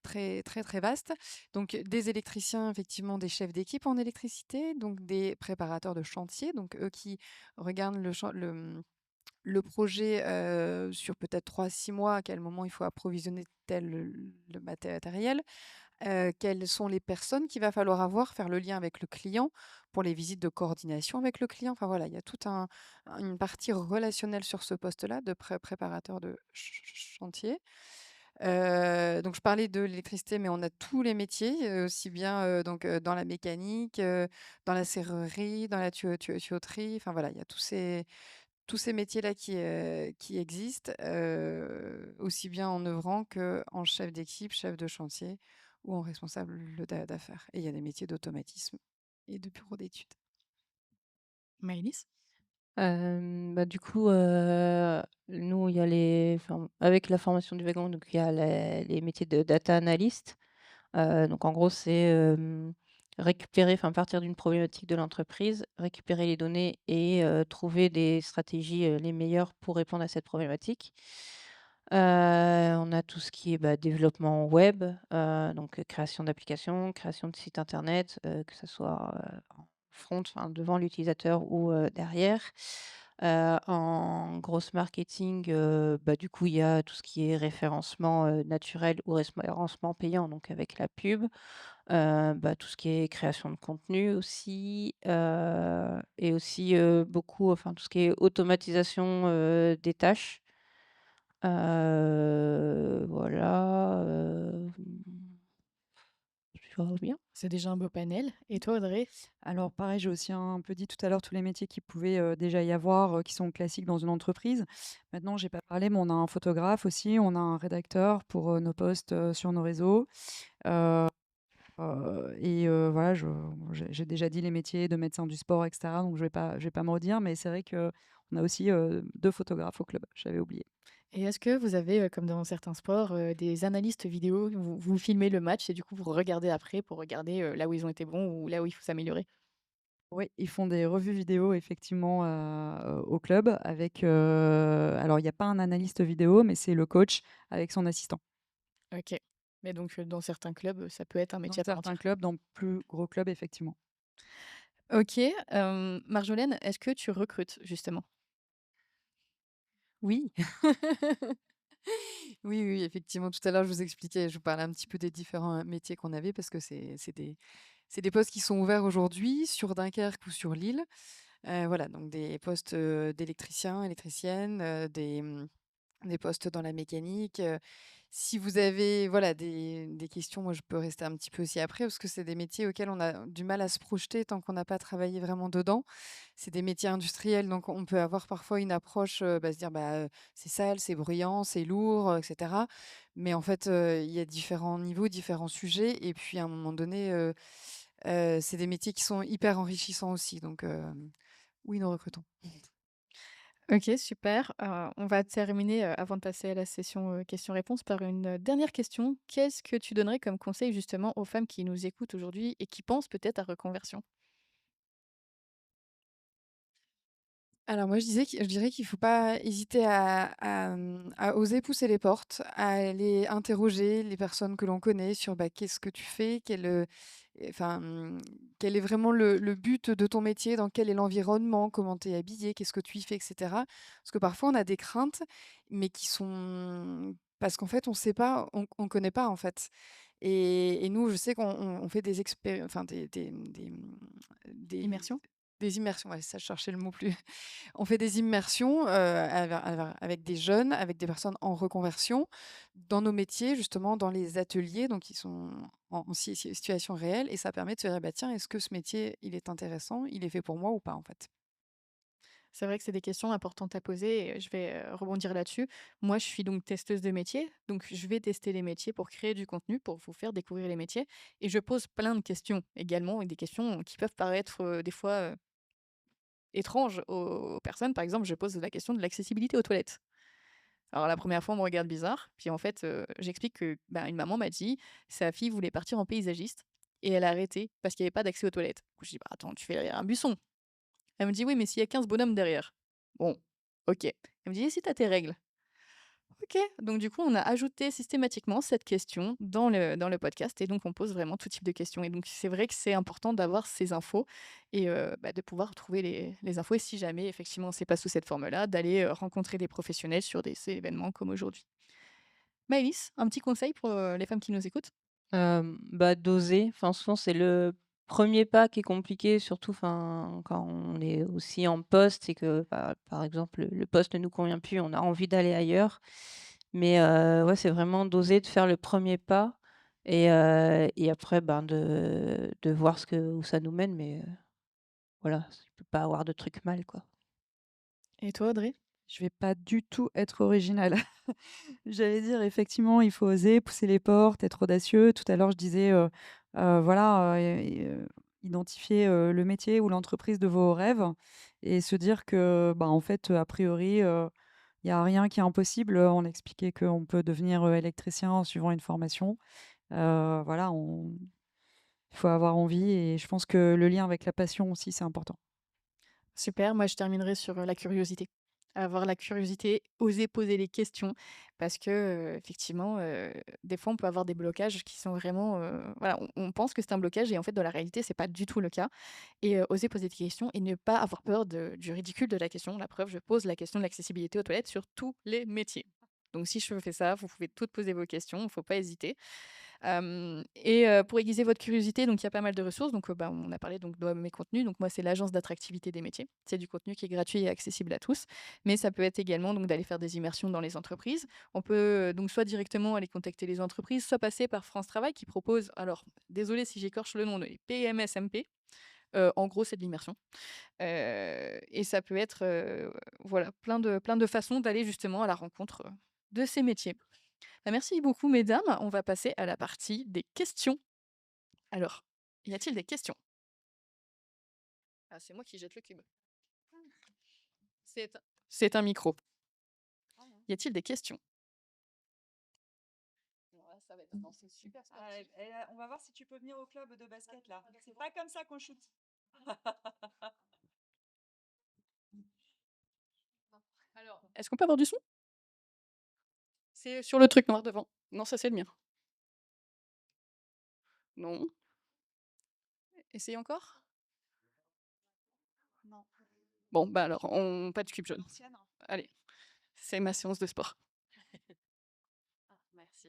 très, très, très vaste. Donc, des électriciens, effectivement, des chefs d'équipe en électricité, donc des préparateurs de chantier, donc eux qui regardent le projet sur peut-être 3 à 6 mois, à quel moment il faut approvisionner tel le matériel, quelles sont les personnes qu'il va falloir avoir, faire le lien avec le client pour les visites de coordination avec le client. Enfin voilà, il y a toute une partie relationnelle sur ce poste-là de préparateur de chantier. Donc je parlais de l'électricité, mais on a tous les métiers, aussi bien, dans la mécanique, dans la serrurerie, dans la tuyauterie. Enfin voilà, il y a tous ces métiers-là qui existent, aussi bien en œuvrant qu'en chef d'équipe, chef de chantier ou en responsable d'affaires et il y a des métiers d'automatisme et de bureau d'études. Maëlys? Du coup, nous, il y a avec la formation du wagon, donc il y a les métiers de data analyst. Donc en gros, c'est, partir d'une problématique de l'entreprise, récupérer les données et trouver des stratégies, les meilleures pour répondre à cette problématique. On a tout ce qui est, développement web, création d'applications, création de sites internet, que ça soit, en front, enfin devant l'utilisateur ou derrière. En grosse marketing, du coup, il y a tout ce qui est référencement, naturel ou référencement payant, donc avec la pub. Tout ce qui est création de contenu aussi, et aussi, beaucoup, enfin tout ce qui est automatisation, des tâches. Voilà, je vois bien. C'est déjà un beau panel. Et toi, Audrey? Alors pareil, j'ai aussi un peu dit tout à l'heure tous les métiers qui pouvaient, déjà y avoir, qui sont classiques dans une entreprise. Maintenant, j'ai pas parlé, mais on a un photographe aussi, on a un rédacteur pour, nos posts, sur nos réseaux. Heu voilà, j'ai déjà dit les métiers de médecin du sport et cetera, donc je vais pas me redire, mais c'est vrai qu'on a aussi, 2 photographes au club, j'avais oublié. Et est-ce que vous avez, comme dans certains sports, des analystes vidéo? Vous filmez le match et du coup, vous regardez après pour regarder, là où ils ont été bons ou là où il faut s'améliorer? Oui, ils font des revues vidéo effectivement, au club avec, alors il y a pas un analyste vidéo, mais c'est le coach avec son assistant. OK. Mais donc, dans certains clubs, ça peut être un Dans métier à part certains entière. clubs, dans plus gros clubs, effectivement. OK, Marjolaine, est-ce que tu recrutes justement? Oui. Oui, oui, effectivement, tout à l'heure, je vous parlais un petit peu des différents, métiers qu'on avait parce que c'est des postes qui sont ouverts aujourd'hui sur Dunkerque ou sur Lille. Voilà, donc des postes, d'électriciens, électriciennes, des postes dans la mécanique, Si vous avez voilà, des questions, moi je peux rester un petit peu aussi après, parce que c'est des métiers auxquels on a du mal à se projeter tant qu'on n'a pas travaillé vraiment dedans. C'est des métiers industriels, donc on peut avoir parfois une approche, se dire: «Bah, c'est sale, c'est bruyant, c'est lourd, et cetera». Mais en fait, il y a différents niveaux, différents sujets et puis à un moment donné, c'est des métiers qui sont hyper enrichissants aussi, donc oui, nous recrutons. OK, super. On va terminer, avant de passer à la session, questions-réponses par une, dernière question. Qu'est-ce que tu donnerais comme conseil justement aux femmes qui nous écoutent aujourd'hui et qui pensent peut-être à reconversion? Alors moi, je dirais qu'il faut pas hésiter à oser pousser les portes, à aller interroger les personnes que l'on connaît sur, bah, qu'est-ce que tu fais? Quel est vraiment le but de ton métier? Dans quel est l'environnement? Comment tu es habillé? Qu'est-ce que tu y fais? Et cetera. Parce que parfois on a des craintes, mais qui sont parce qu'en fait on sait pas, on connaît pas en fait. Et nous, je sais qu'on fait des expéri enfin des Immersion? des immersions, ouais, ça, je cherchais le mot plus on fait des immersions, avec des jeunes, avec des personnes en reconversion, dans nos métiers, justement, dans les ateliers, donc ils sont en situation réelle et ça permet de se dire: «Bah, tiens, est-ce que ce métier, il est intéressant? Il est fait pour moi ou pas, en fait?» C'est vrai que c'est des questions importantes à poser et je vais, rebondir là-dessus. Moi, je suis donc testeuse de métiers, donc je vais tester les métiers pour créer du contenu, pour vous faire découvrir les métiers et je pose plein de questions également et des questions qui peuvent paraître, des fois, étranges aux personnes. Par exemple, je pose la question de l'accessibilité aux toilettes. Alors la première fois, on me regarde bizarre, puis en fait, j'explique que, ben, une maman m'a dit, sa fille voulait partir en paysagiste et elle a arrêté parce qu'il y avait pas d'accès aux toilettes. Du coup, je dis: «Bah, attends, tu fais derrière un buisson». Elle me dit: «Oui, mais s'il y a 15 bonhommes derrière». Bon, OK. Elle me dit: «Et si tu tes règles?» OK. Donc du coup, on a ajouté systématiquement cette question dans le podcast et donc on pose vraiment tout type de questions et donc c'est vrai que c'est important d'avoir ces infos et bah, de pouvoir trouver les infos et si jamais effectivement c'est pas sous cette forme-là, d'aller, rencontrer des professionnels sur des événements comme aujourd'hui. Maëlys, un petit conseil pour, les femmes qui nous écoutent? Bah, d'oser, enfin, souvent, c'est le premier pas qui est compliqué, surtout, enfin, quand on est aussi en poste et que, bah, par exemple, le poste ne nous convient plus, on a envie d'aller ailleurs. Mais ouais, c'est vraiment d'oser, de faire le premier pas et après, ben, de voir où ça nous mène, mais voilà, il peut pas avoir de trucs mal, quoi. Et toi, Audrey? Je vais pas du tout être originale. J'allais dire effectivement, il faut oser, pousser les portes, être audacieux. Tout à l'heure, je disais, voilà, identifier, le métier ou l'entreprise de vos rêves et se dire que, bah, en fait, a priori, il y a rien qui est impossible. On expliquait qu'on peut devenir, électricien en suivant une formation. Voilà, il faut avoir envie et je pense que le lien avec la passion aussi, c'est important. Super, moi je terminerai sur, la curiosité. Avoir la curiosité, oser poser les questions parce que, effectivement, des fois on peut avoir des blocages qui sont vraiment, voilà, on pense que c'est un blocage et en fait dans la réalité c'est pas du tout le cas et oser poser des questions et ne pas avoir peur du ridicule de la question. La preuve, je pose la question de l'accessibilité aux toilettes sur tous les métiers. Donc si je fais ça, vous pouvez toutes poser vos questions, il ne faut pas hésiter. Et pour aiguiser votre curiosité, donc il y a pas mal de ressources. Donc, bah, on a parlé donc de mes contenus. Donc moi, c'est l'agence d'attractivité des métiers. C'est du contenu qui est gratuit et accessible à tous. Mais ça peut être également donc d'aller faire des immersions dans les entreprises. On peut donc soit directement aller contacter les entreprises, soit passer par France Travail qui propose, alors désolé si j'écorche le nom, les PMSMP. En gros, c'est de l'immersion. Et ça peut être, voilà, plein de façons d'aller justement à la rencontre, de ces métiers. Bah, merci beaucoup mesdames. On va passer à la partie des questions. Alors, y a-t-il des questions? Ah, c'est moi qui jette le cube. C'est c'est un micro. Y a-t-il des questions? Alors là, ça va être un lancer super sportif. On va voir si tu peux venir au club de basket là. C'est pas comme ça qu'on shoot. Alors, est-ce qu'on peut avoir du son? C'est sur le truc noir devant. Non, ça c'est le mien. Non. Essayez encore? Non, Bon, bah alors, on pas de cube jaune. l'ancienne. Allez, c'est ma séance de sport. Ah, merci.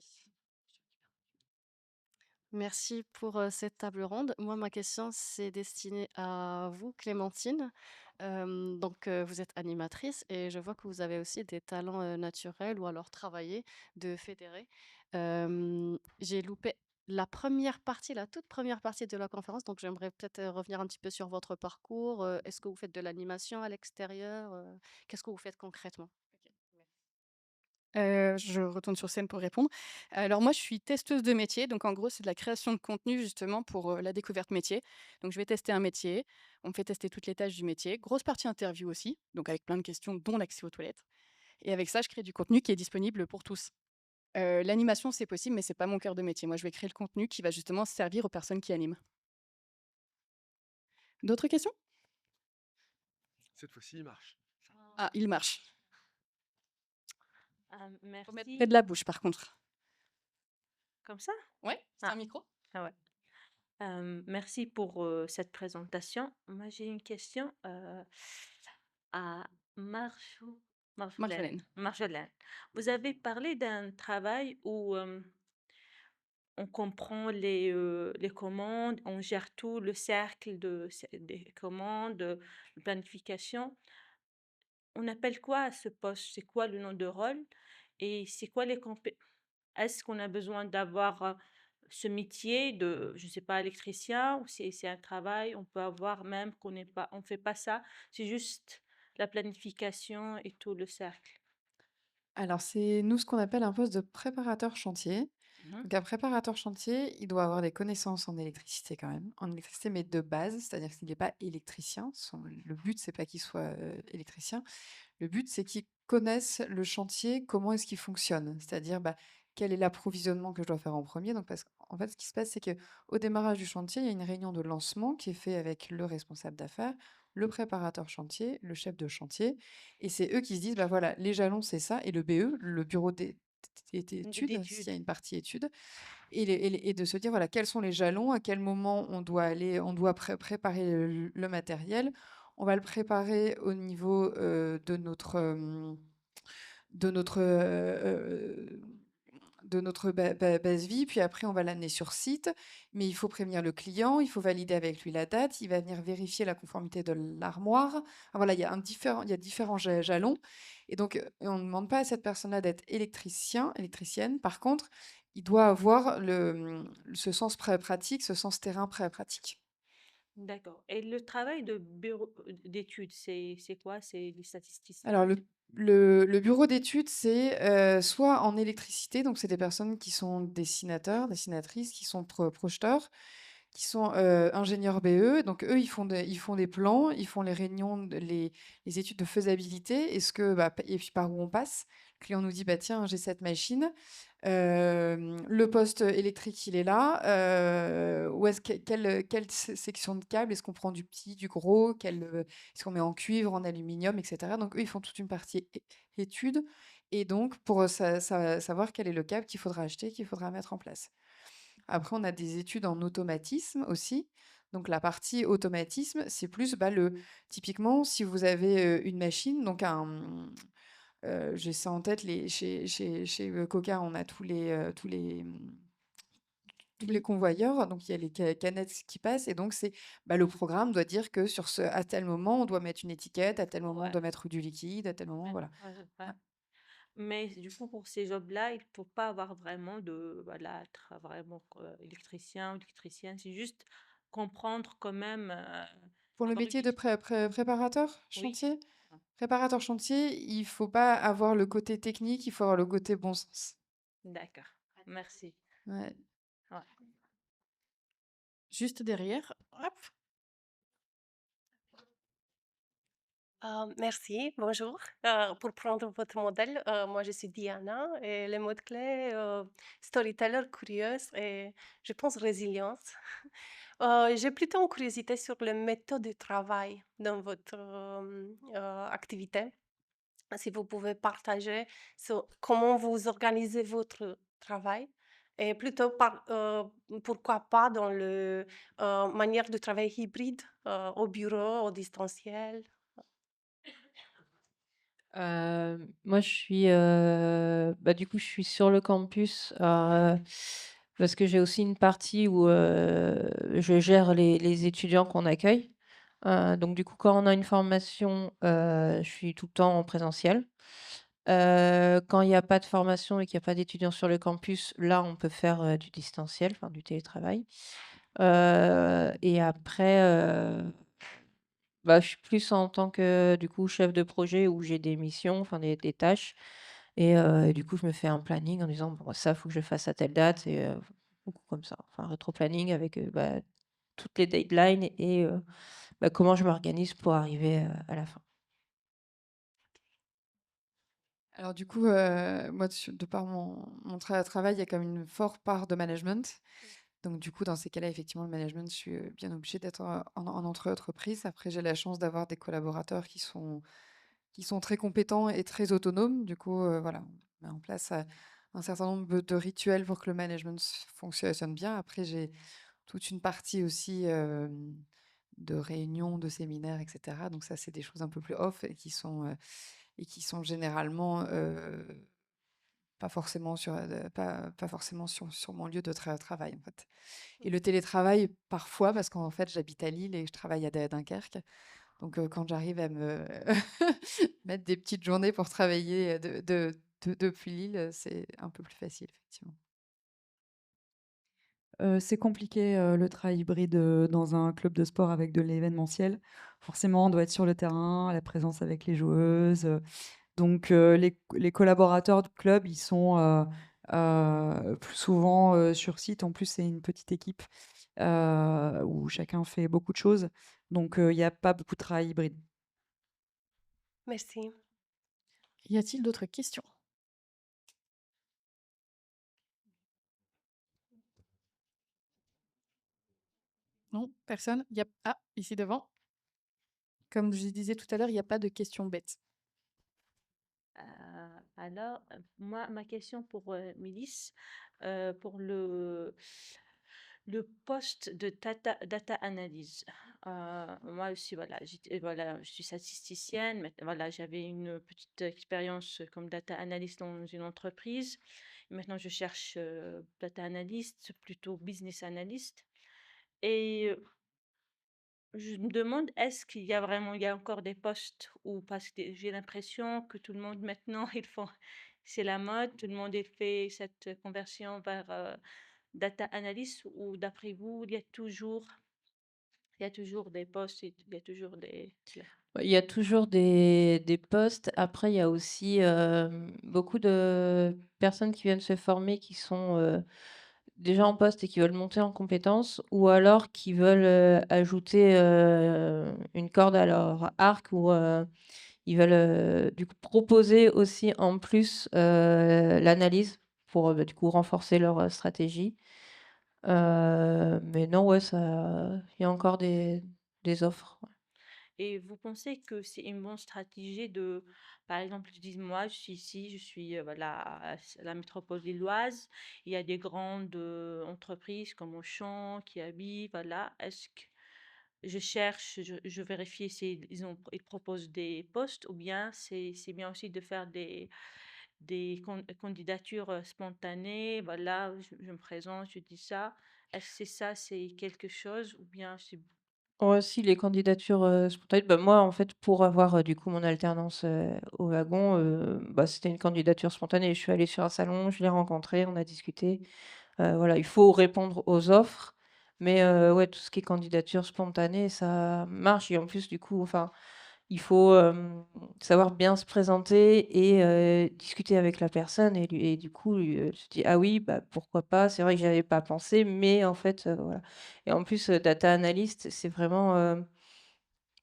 Merci pour cette table ronde. Moi, ma question, c'est destiné à vous, Clémentine. Vous êtes animatrice et je vois que vous avez aussi des talents naturels ou alors travaillés de fédérer. J'ai loupé la première partie, la toute première partie de la conférence, donc j'aimerais peut-être revenir un petit peu sur votre parcours. Est-ce que vous faites de l'animation à l'extérieur? Qu'est-ce que vous faites concrètement? Je retourne sur scène pour répondre. Alors moi, je suis testeuse de métier, donc en gros, c'est de la création de contenu justement pour, la découverte métier. Donc je vais tester un métier, on me fait tester toutes les tâches du métier, grosse partie interview aussi, donc avec plein de questions, dont l'accès aux toilettes et avec ça, je crée du contenu qui est disponible pour tous. L'animation, c'est possible, mais c'est pas mon cœur de métier. Moi, je vais créer le contenu qui va justement servir aux personnes qui animent. D'autres questions? Cette fois-ci, il marche. Ah, il marche. Faut mettre près Merci. de la bouche par contre. Comme ça? Ouais, c'est Ah, un micro? ah ouais. Merci pour cette présentation. Moi, j'ai une question à Marjolaine. Marjolaine. Marjolaine, vous avez parlé d'un travail où on comprend les commandes, on gère tout le cercle des commandes, de planification. On appelle quoi à ce poste? C'est quoi le nom de rôle? Et c'est quoi les compétences? Est-ce qu'on a besoin d'avoir ce métier de, je ne sais pas, électricien, ou c'est un travail, on peut avoir même qu'on n'est pas, on fait pas ça, c'est juste la planification et tout le cercle. Alors, c'est nous ce qu'on appelle un poste de préparateur chantier. Mhm. Donc, un préparateur chantier, il doit avoir des connaissances en électricité quand même, en électricité, mais de base, c'est-à-dire qu'il n'est pas électricien. Le but, c'est pas qu'il soit électricien. Le but, c'est qu'il connaisse le chantier, comment est-ce qu'il fonctionne. C'est-à-dire, bah, quel est l'approvisionnement que je dois faire en premier. Donc, parce qu'en fait, ce qui se passe, c'est que au démarrage du chantier, il y a une réunion de lancement qui est faite avec le responsable d'affaires, le préparateur chantier, le chef de chantier. Et c'est eux qui se disent, bah voilà, les jalons, c'est ça. Et le BE, le bureau d'études, s'il y a D'études. une partie études, et de se dire, voilà, quels sont les jalons, à quel moment on doit aller, on doit préparer le matériel. On va le préparer au niveau de notre, de notre base vie, puis après on va l'amener sur site, mais il faut prévenir le client, il faut valider avec lui la date, il va venir vérifier la conformité de l'armoire. Enfin, voilà, il y a différents jalons, et donc on ne demande pas à cette personne-là d'être électricien, électricienne. Par contre, il doit avoir ce sens pratique, ce sens terrain pratique. D'accord. Et le travail de bureau d'études, c'est quoi? C'est les statistiques. Alors, le bureau d'études, c'est soit en électricité, donc c'est des personnes qui sont dessinateurs, dessinatrices, qui sont projeteurs, qui sont ingénieurs BE. Donc, eux, ils font des plans, ils font les réunions, les études de faisabilité. Et puis par où on passe. Le client nous dit, bah, tiens, j'ai cette machine. Le poste électrique, il est là. Où est-ce quelle section de câble? Est-ce qu'on prend du petit, du gros? Est-ce qu'on met en cuivre, en aluminium, etc. Donc, eux, ils font toute une partie étude. Et donc, pour savoir quel est le câble qu'il faudra acheter, qu'il faudra mettre en place. Après, on a des études en automatisme aussi. Donc, la partie automatisme, c'est plus typiquement, si vous avez une machine, donc j'ai ça en tête, chez Coca, on a tous les convoyeurs, donc il y a les canettes qui passent, et donc le programme doit dire que à tel moment, on doit mettre une étiquette, à tel moment, on Ouais. doit mettre du liquide, à tel moment, Ouais, voilà. ouais. Mais du coup, pour ces jobs-là, il ne faut pas avoir vraiment voilà, être vraiment électricien ou électricienne. C'est juste comprendre quand même. Pour le Comme métier je de dis, préparateur oui. chantier, préparateur chantier, il faut pas avoir le côté technique, il faut avoir le côté bon sens. D'accord. Merci. Ouais. Ouais. Juste derrière, hop. Merci, bonjour. Pour prendre votre modèle, moi je suis Diana et le mot-clé storyteller, curieuse et je pense résilience. J'ai plutôt une curiosité sur les méthodes de travail dans votre activité. Si vous pouvez partager sur comment vous organisez votre travail et plutôt pourquoi pas dans le manière de travail hybride au bureau, au distanciel. Moi, je suis, bah, du coup, je suis sur le campus. parce que j'ai aussi une partie où je gère les étudiants qu'on accueille. Donc du coup, quand on a une formation, je suis tout le temps en présentiel. Quand il y a pas de formation et qu'il y a pas d'étudiants sur le campus, là, on peut faire, du distanciel, enfin du télétravail. Et après, bah, je suis plus en tant que, du coup, chef de projet où j'ai des missions, enfin des tâches et du coup, je me fais un planning en disant: «Bon, ça, faut que je fasse à telle date» et beaucoup comme ça. Enfin, rétro-planning avec, bah, toutes les deadlines et bah, comment je m'organise pour arriver, à la fin. Alors du coup, moi, de par mon travail, il y a quand même une forte part de management. Donc du coup, dans ces cas-là, effectivement, le management, je suis bien obligée d'être en entreprise. Après, j'ai la chance d'avoir des collaborateurs qui sont très compétents et très autonomes. Du coup, voilà, on met en place un certain nombre de rituels pour que le management fonctionne bien. Après, j'ai toute une partie aussi de réunions, de séminaires, etc. Donc ça, c'est des choses un peu plus off et qui sont généralement pas forcément sur mon lieu de travail, en fait. Et le télétravail, parfois, parce qu'en fait, j'habite à Lille et je travaille à Dunkerque. Donc, quand j'arrive à me mettre des petites journées pour travailler depuis Lille, c'est un peu plus facile, effectivement. C'est compliqué, le travail hybride, dans un club de sport avec de l'événementiel. Forcément, on doit être sur le terrain, la présence avec les joueuses, donc les collaborateurs du club, ils sont, plus souvent, sur site. En plus, c'est une petite équipe, où chacun fait beaucoup de choses, donc il y a pas beaucoup de travail hybride. Merci. Y a-t-il d'autres questions? Non, personne? Ah, ici devant. Comme je disais tout à l'heure, il y a pas de questions bêtes. Alors, moi, ma question pour Milice, pour le poste de data analyse. Moi aussi, voilà, voilà, je suis statisticienne, mais voilà, j'avais une petite expérience comme data analyst dans une entreprise. Maintenant, je cherche data analyst, plutôt business analyst. Et je me demande, est-ce qu'il y a vraiment, il y a encore des postes ou parce que j'ai l'impression que tout le monde maintenant, ils font, c'est la mode, tout le monde il fait cette conversion vers data analyst ou d'après vous, il y a toujours des postes, il y a toujours des... Il y a toujours des postes. Après, il y a aussi, beaucoup de personnes qui viennent se former qui sont, déjà en poste et qui veulent monter en compétences ou alors qui veulent, ajouter, une corde à leur arc ou, ils veulent, du coup proposer aussi en plus, l'analyse pour, bah, du coup renforcer leur, stratégie. Mais non, ouais, ça il y a encore des offres. Et vous pensez que c'est une bonne stratégie de, par exemple, je dis, moi, je suis ici, je suis voilà, à la métropole lilloise, il y a des grandes entreprises comme Auchan, Kiabi, voilà. Est-ce que je cherche, je vérifie si ils proposent des postes ou bien c'est bien aussi de faire des candidatures spontanées, voilà, je me présente, je dis ça. Est-ce que c'est ça, c'est quelque chose ou bien c'est... Ouais, si les candidatures, spontanées, bah, moi, en fait, pour avoir, du coup, mon alternance, au wagon, bah, c'était une candidature spontanée. Je suis allée sur un salon, je l'ai rencontré, on a discuté. Voilà, il faut répondre aux offres, mais ouais, tout ce qui est candidature spontanée, ça marche et en plus, du coup, enfin, il faut, savoir bien se présenter et discuter avec la personne et du coup, tu te dis: «Ah oui, bah, pourquoi pas? C'est vrai que j'y avais pas pensé, mais en fait, voilà» et en plus, data analyst, c'est vraiment,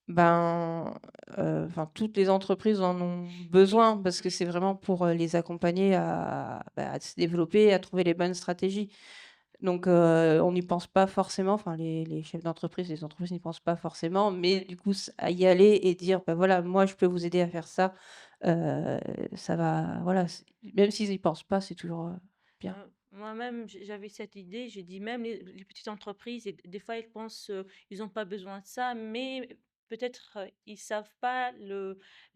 ben, enfin, toutes les entreprises en ont besoin parce que c'est vraiment pour, les accompagner à, bah, à se développer, à trouver les bonnes stratégies. Donc, on n'y pense pas forcément, enfin les chefs d'entreprise, les entreprises n'y pensent pas forcément, mais du coup, à y aller et dire: «Bah, voilà, moi je peux vous aider à faire ça», heu, ça va voilà, même s'ils y pensent pas, c'est toujours, bien. Moi-même, j'avais cette idée, j'ai dit même les petites entreprises, et des fois, ils pensent, ils n'ont pas besoin de ça, mais peut-être ils savent pas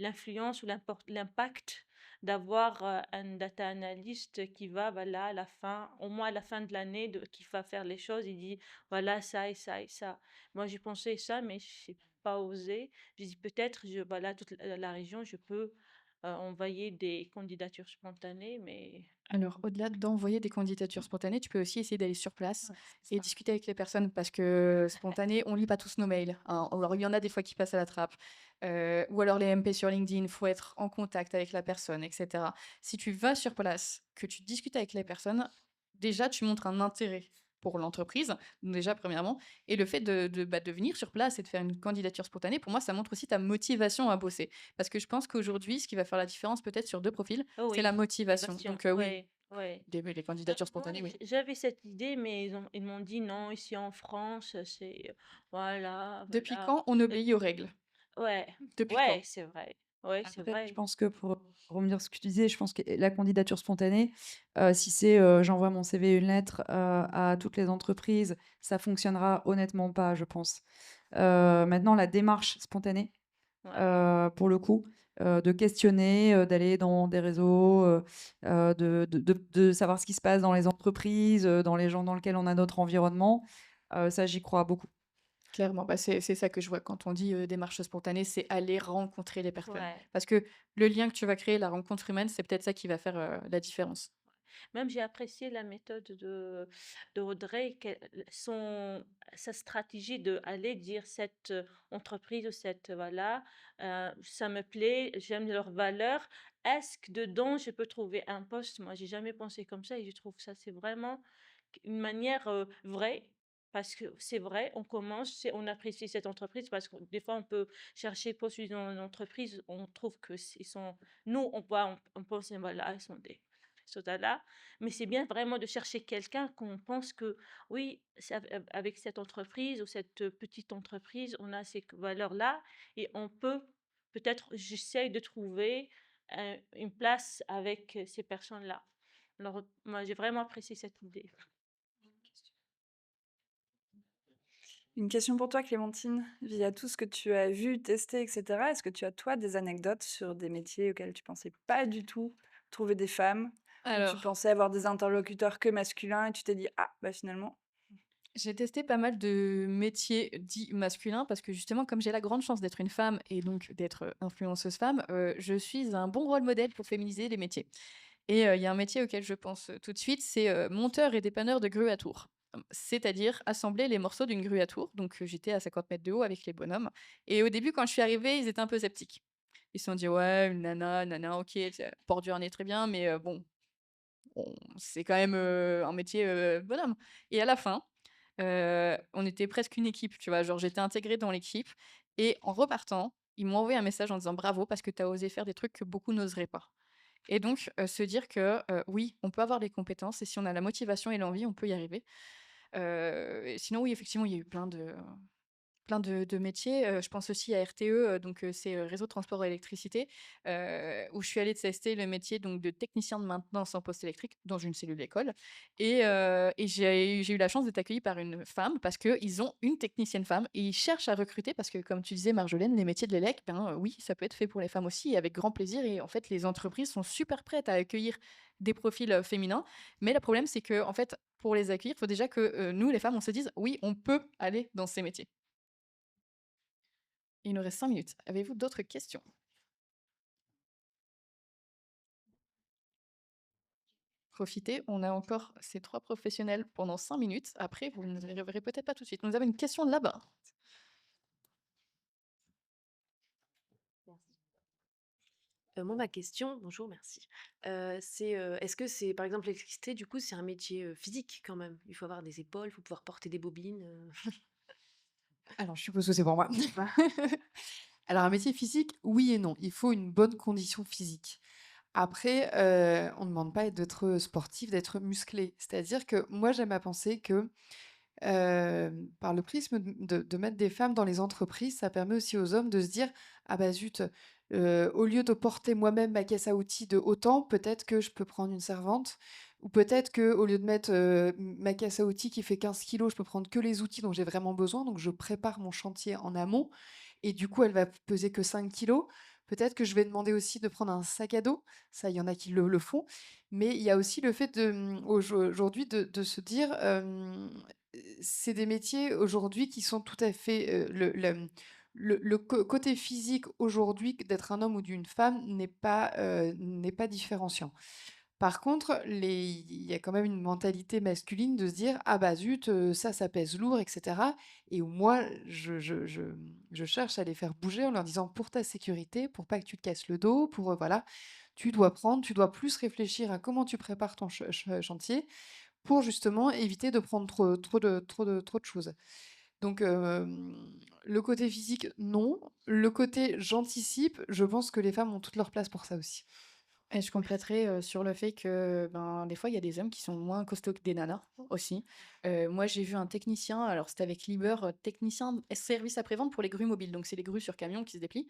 l'influence ou l'impact d'avoir un data analyst qui va, voilà, à la fin, au moins à la fin de l'année, qui va faire les choses, il dit, voilà, ça et ça et ça. Moi, j'ai pensé ça, mais je n'ai pas osé. J'ai dit, peut-être, voilà, toute la région, je peux envoyer des candidatures spontanées, mais Alors, au-delà d'envoyer des candidatures spontanées, tu peux aussi essayer d'aller sur place ouais, c'est et ça. discuter avec les personnes parce que spontané, on lit pas tous nos mails, hein. Alors, il y en a des fois qui passent à la trappe. Ou alors les MP sur LinkedIn, faut être en contact avec la personne, etc. Si tu vas sur place, que tu discutes avec les personnes, déjà, tu montres un intérêt pour l'entreprise, déjà, premièrement. Et le fait de venir sur place et de faire une candidature spontanée, pour moi, ça montre aussi ta motivation à bosser. Parce que je pense qu'aujourd'hui, ce qui va faire la différence peut-être sur 2 profils, Oh c'est la oui, motivation. motivation, Donc, oui, ouais, ouais. les candidatures Moi, spontanées, oui. j'avais cette idée, mais ils m'ont dit non, ici en France, voilà, Depuis voilà. quand on obéit aux règles? Ouais, Depuis ouais, quand? c'est vrai. Ouais, c'est Après, je vrai. pense que pour rebondir sur ce que tu disais, je pense que la candidature spontanée, si c'est, j'envoie mon CV et une lettre, à toutes les entreprises, ça fonctionnera honnêtement pas, je pense. Maintenant la démarche spontanée, Ouais. pour le coup, de questionner, d'aller dans des réseaux, de savoir ce qui se passe dans les entreprises, dans les gens dans lesquels on a notre environnement, ça j'y crois beaucoup. Clairement, bah, c'est ça que je vois quand on dit, démarche spontanée, c'est aller rencontrer les personnes. Ouais. Parce que le lien que tu vas créer, la rencontre humaine, c'est peut-être ça qui va faire, la différence. Même j'ai apprécié la méthode de Audrey, sa stratégie de aller dire cette entreprise ou cette, voilà, ça me plaît, j'aime leurs valeurs. Est-ce que dedans, je peux trouver un poste? Moi, j'ai jamais pensé comme ça et je trouve ça, c'est vraiment une manière vraie. Parce que c'est vrai, on commence, on apprécie cette entreprise parce que des fois on peut chercher, postuler dans une entreprise, on trouve que ils sont, nous on voit, on pense, voilà, ils sont des là, mais c'est bien vraiment de chercher quelqu'un qu'on pense que oui, avec cette entreprise ou cette petite entreprise, on a ces valeurs-là et on peut peut-être, j'essaye de trouver une place avec ces personnes-là. Alors, moi, j'ai vraiment apprécié cette idée. Une question pour toi, Clémentine. Via tout ce que tu as vu, testé, etc., est-ce que tu as, toi, des anecdotes sur des métiers auxquels tu pensais pas du tout trouver des femmes, où tu Alors, pensais avoir des interlocuteurs que masculins et tu t'es dit, ah, bah finalement. j'ai testé pas mal de métiers dits masculins parce que justement, comme j'ai la grande chance d'être une femme et donc d'être, influenceuse femme, je suis un bon rôle modèle pour féminiser les métiers. Et il y a un métier auquel je pense, tout de suite, c'est, monteur et dépanneur de grue à tour. C'est-à-dire assembler les morceaux d'une grue à tour. Donc, j'étais à 50 mètres de haut avec les bonhommes et au début, quand je suis arrivée, ils étaient un peu sceptiques. Ils se sont dit: «Ouais, une nana, OK, porte du harnais, très bien, mais bon, c'est quand même, un métier, bonhomme». Et à la fin, on était presque une équipe, tu vois? Genre, j'étais intégrée dans l'équipe et en repartant, ils m'ont envoyé un message en disant: «Bravo parce que tu as osé faire des trucs que beaucoup n'oseraient pas». Et donc, se dire que, oui, on peut avoir les compétences et si on a la motivation et l'envie, on peut y arriver. Et sinon, oui, effectivement, il y a eu plein de métiers. Je pense aussi à RTE, donc c'est, Réseau de transport électricité, où je suis allée tester le métier donc de technicien de maintenance en poste électrique dans une cellule école et j'ai eu la chance d'être accueillie par une femme parce qu'ils ont une technicienne femme et ils cherchent à recruter parce que comme tu disais Marjolaine, les métiers de l'élec, ben, oui, ça peut être fait pour les femmes aussi et avec grand plaisir et en fait, les entreprises sont super prêtes à accueillir des profils, féminins. Mais le problème, c'est que en fait, pour les accueillir, il faut déjà que, nous les femmes, on se dise: «Oui, on peut aller dans ces métiers». Il nous reste 5 minutes. Avez-vous d'autres questions? Profitez, on a encore ces 3 professionnels pendant 5 minutes. Après, vous ne les reverrez peut-être pas tout de suite. Nous avons une question là-bas. Merci. Moi, ma question bonjour, merci. C'est, est-ce que c'est par exemple l'électricité, du coup, c'est un métier, physique quand même? Il faut avoir des épaules, il faut pouvoir porter des bobines, Alors, je suppose que c'est pour moi. Alors, un métier physique, oui et non. Il faut une bonne condition physique. Après, on ne demande pas d'être sportif, d'être musclé. C'est-à-dire que moi, j'aime à penser que par le prisme de mettre des femmes dans les entreprises, ça permet aussi aux hommes de se dire: «Ah bah zut, au lieu de porter moi-même ma caisse à outils de autant, peut-être que je peux prendre une servante ou peut-être que au lieu de mettre, ma caisse à outils qui fait 15 kilos, je peux prendre que les outils dont j'ai vraiment besoin». Donc je prépare mon chantier en amont et du coup, elle va peser que 5 kilos. peut-être que je vais demander aussi de prendre un sac à dos. Ça, il y en a qui le font. Mais il y a aussi le fait aujourd'hui de se dire, c'est des métiers aujourd'hui qui sont tout à fait, côté physique aujourd'hui d'être un homme ou d'une femme n'est pas différenciant. Par contre, il y a quand même une mentalité masculine de se dire: «Ah bah zut, ça pèse lourd» et cetera, et où moi, je cherche à les faire bouger en leur disant: «Pour ta sécurité, pour pas que tu te casses le dos, pour, voilà, tu dois plus réfléchir à comment tu prépares ton chantier pour justement éviter de prendre trop de choses». Donc, le côté physique, non. Le côté j'anticipe, je pense que les femmes ont toute leur place pour ça aussi. Et je compléterai, sur le fait que, ben, des fois, il y a des hommes qui sont moins costauds que des nanas aussi. Moi, j'ai vu un technicien, alors c'était avec Liber, technicien service après-vente pour les grues mobiles, donc c'est les grues sur camion qui se déplient.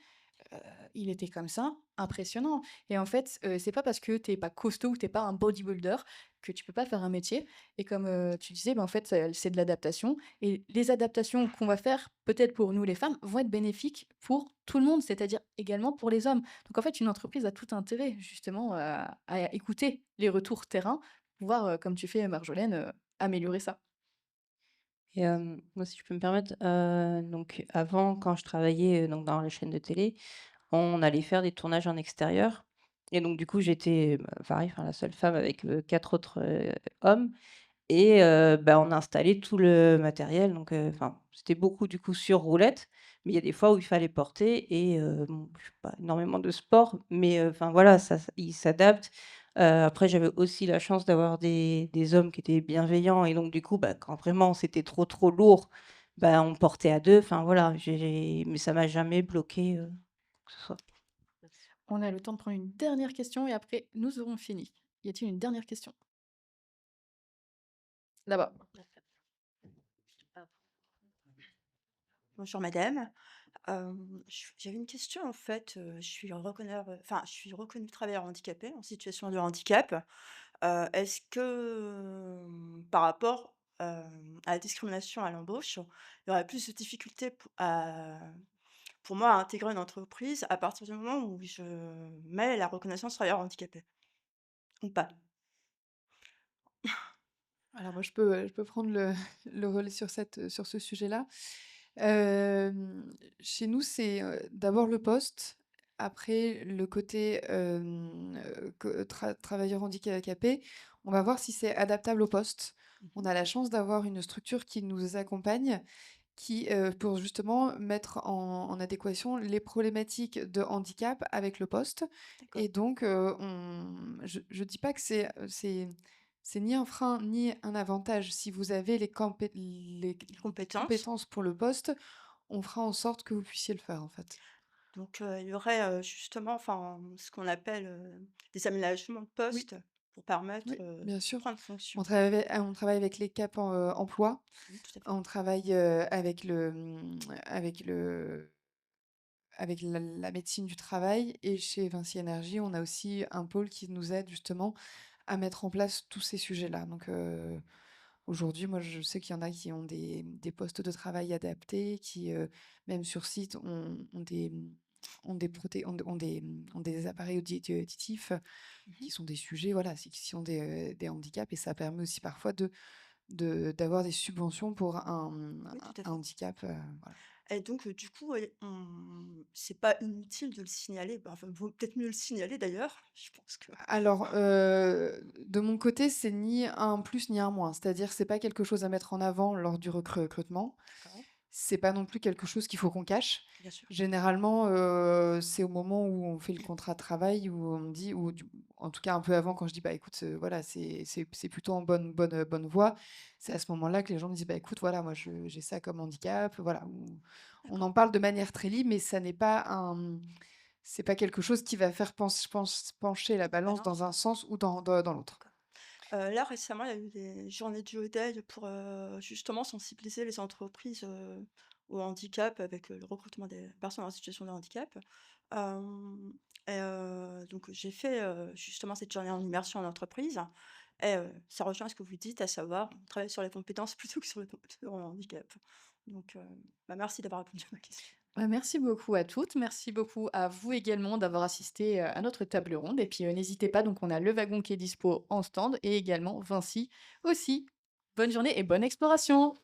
Heu, il était comme ça, impressionnant, et en fait, c'est pas parce que t'es pas costaud ou t'es pas un bodybuilder que tu peux pas faire un métier, et comme, tu disais, ben, en fait, c'est de l'adaptation, et les adaptations qu'on va faire, peut-être pour nous les femmes, vont être bénéfiques pour tout le monde, c'est-à-dire également pour les hommes. Donc en fait, une entreprise a tout intérêt justement, à écouter les retours terrain, pour pouvoir, comme tu fais Marjolaine, améliorer ça. Et moi, si je peux me permettre, donc avant, quand je travaillais, donc dans la chaîne de télé, on allait faire des tournages en extérieur et donc du coup, j'étais, bah, pareil, enfin la seule femme avec, 4 autres, hommes et bah, on a installé tout le matériel donc enfin, c'était beaucoup du coup sur roulette, mais il y a des fois où il fallait porter et bon, je fais pas énormément de sport, mais enfin voilà, ça ils s'adaptent. Après j'avais aussi la chance d'avoir des hommes qui étaient bienveillants et donc du coup, bah, quand vraiment c'était trop, trop lourd, bah, on portait à 2. Enfin voilà, j'ai mais ça m'a jamais bloqué quoi que ce soit. On a le temps de prendre une dernière question et après nous aurons fini. Y a-t-il une dernière question? Là-bas. Bonjour madame. J'avais une question en fait, je suis reconnue travailleur handicapé en situation de handicap. Est-ce que, par rapport, à la discrimination à l'embauche, il y aurait plus de difficultés pour moi à intégrer une entreprise à partir du moment où je mets la reconnaissance travailleur handicapé ou pas? Alors moi, je peux prendre le relais sur ce sujet-là. Chez nous, c'est, d'abord le poste, après le côté, travailleur handicapé. On va voir si c'est adaptable au poste. On Mmh. a la chance d'avoir une structure qui nous accompagne, qui, pour justement mettre en adéquation les problématiques de handicap avec le poste, D'accord. et donc, je dis pas que c'est ni un frein ni un avantage. Si vous avez les Les compétences. compétences pour le poste, on fera en sorte que vous puissiez le faire, en fait. Donc, il y aurait, justement, enfin, ce qu'on appelle, des aménagements de Oui, poste pour permettre, oui, bien sûr. plein de fonctions. On travaille avec les CAP emploi. Mmh, tout à fait. On travaille, avec la médecine du travail, et chez Vinci Énergie, on a aussi un pôle qui nous aide justement à mettre en place tous ces sujets-là. Donc, aujourd'hui, moi, je sais qu'il y en a qui ont des postes de travail adaptés, qui, même sur site, ont des appareils auditifs, Mmh. qui sont des sujets, voilà, qui sont des handicaps, et ça permet aussi parfois d'avoir des subventions pour Oui, tout à un fait. handicap, voilà. Et donc, du coup, c'est pas inutile de le signaler, bah, enfin, vaut peut-être mieux le signaler d'ailleurs, je pense que Alors, de mon côté, c'est ni un plus ni un moins. C'est-à-dire, c'est pas quelque chose à mettre en avant lors du recrutement. d'accord, C'est pas non plus quelque chose qu'il faut qu'on cache. bien sûr. Généralement, c'est au moment où on fait le contrat de travail, où on me dit, en tout cas un peu avant, quand je dis: «Bah, écoute, voilà, c'est plutôt en bonne voie». C'est à ce moment-là que les gens me disent: «Bah, écoute, voilà, moi, j'ai ça comme handicap», voilà. On D'accord, en parle de manière très libre, mais ça n'est pas c'est pas quelque chose qui va faire pencher la balance dans balance, un sens ou dans l'autre. d'accord. Là, récemment, il y a eu des journées du Day pour, justement sensibiliser les entreprises, au handicap avec, le recrutement des personnes en situation de handicap. Hem et donc j'ai fait, justement cette journée en immersion en entreprise et ça rejoint ce que vous dites, à savoir, on travaille sur les compétences plutôt que sur le handicap. Donc, bah, merci d'avoir répondu à ma question. Bah, merci beaucoup à toutes. Merci beaucoup à vous également d'avoir assisté à notre table ronde. Et puis n'hésitez pas, donc on a le wagon qui est dispo en stand et également Vinci aussi. Bonne journée et bonne exploration!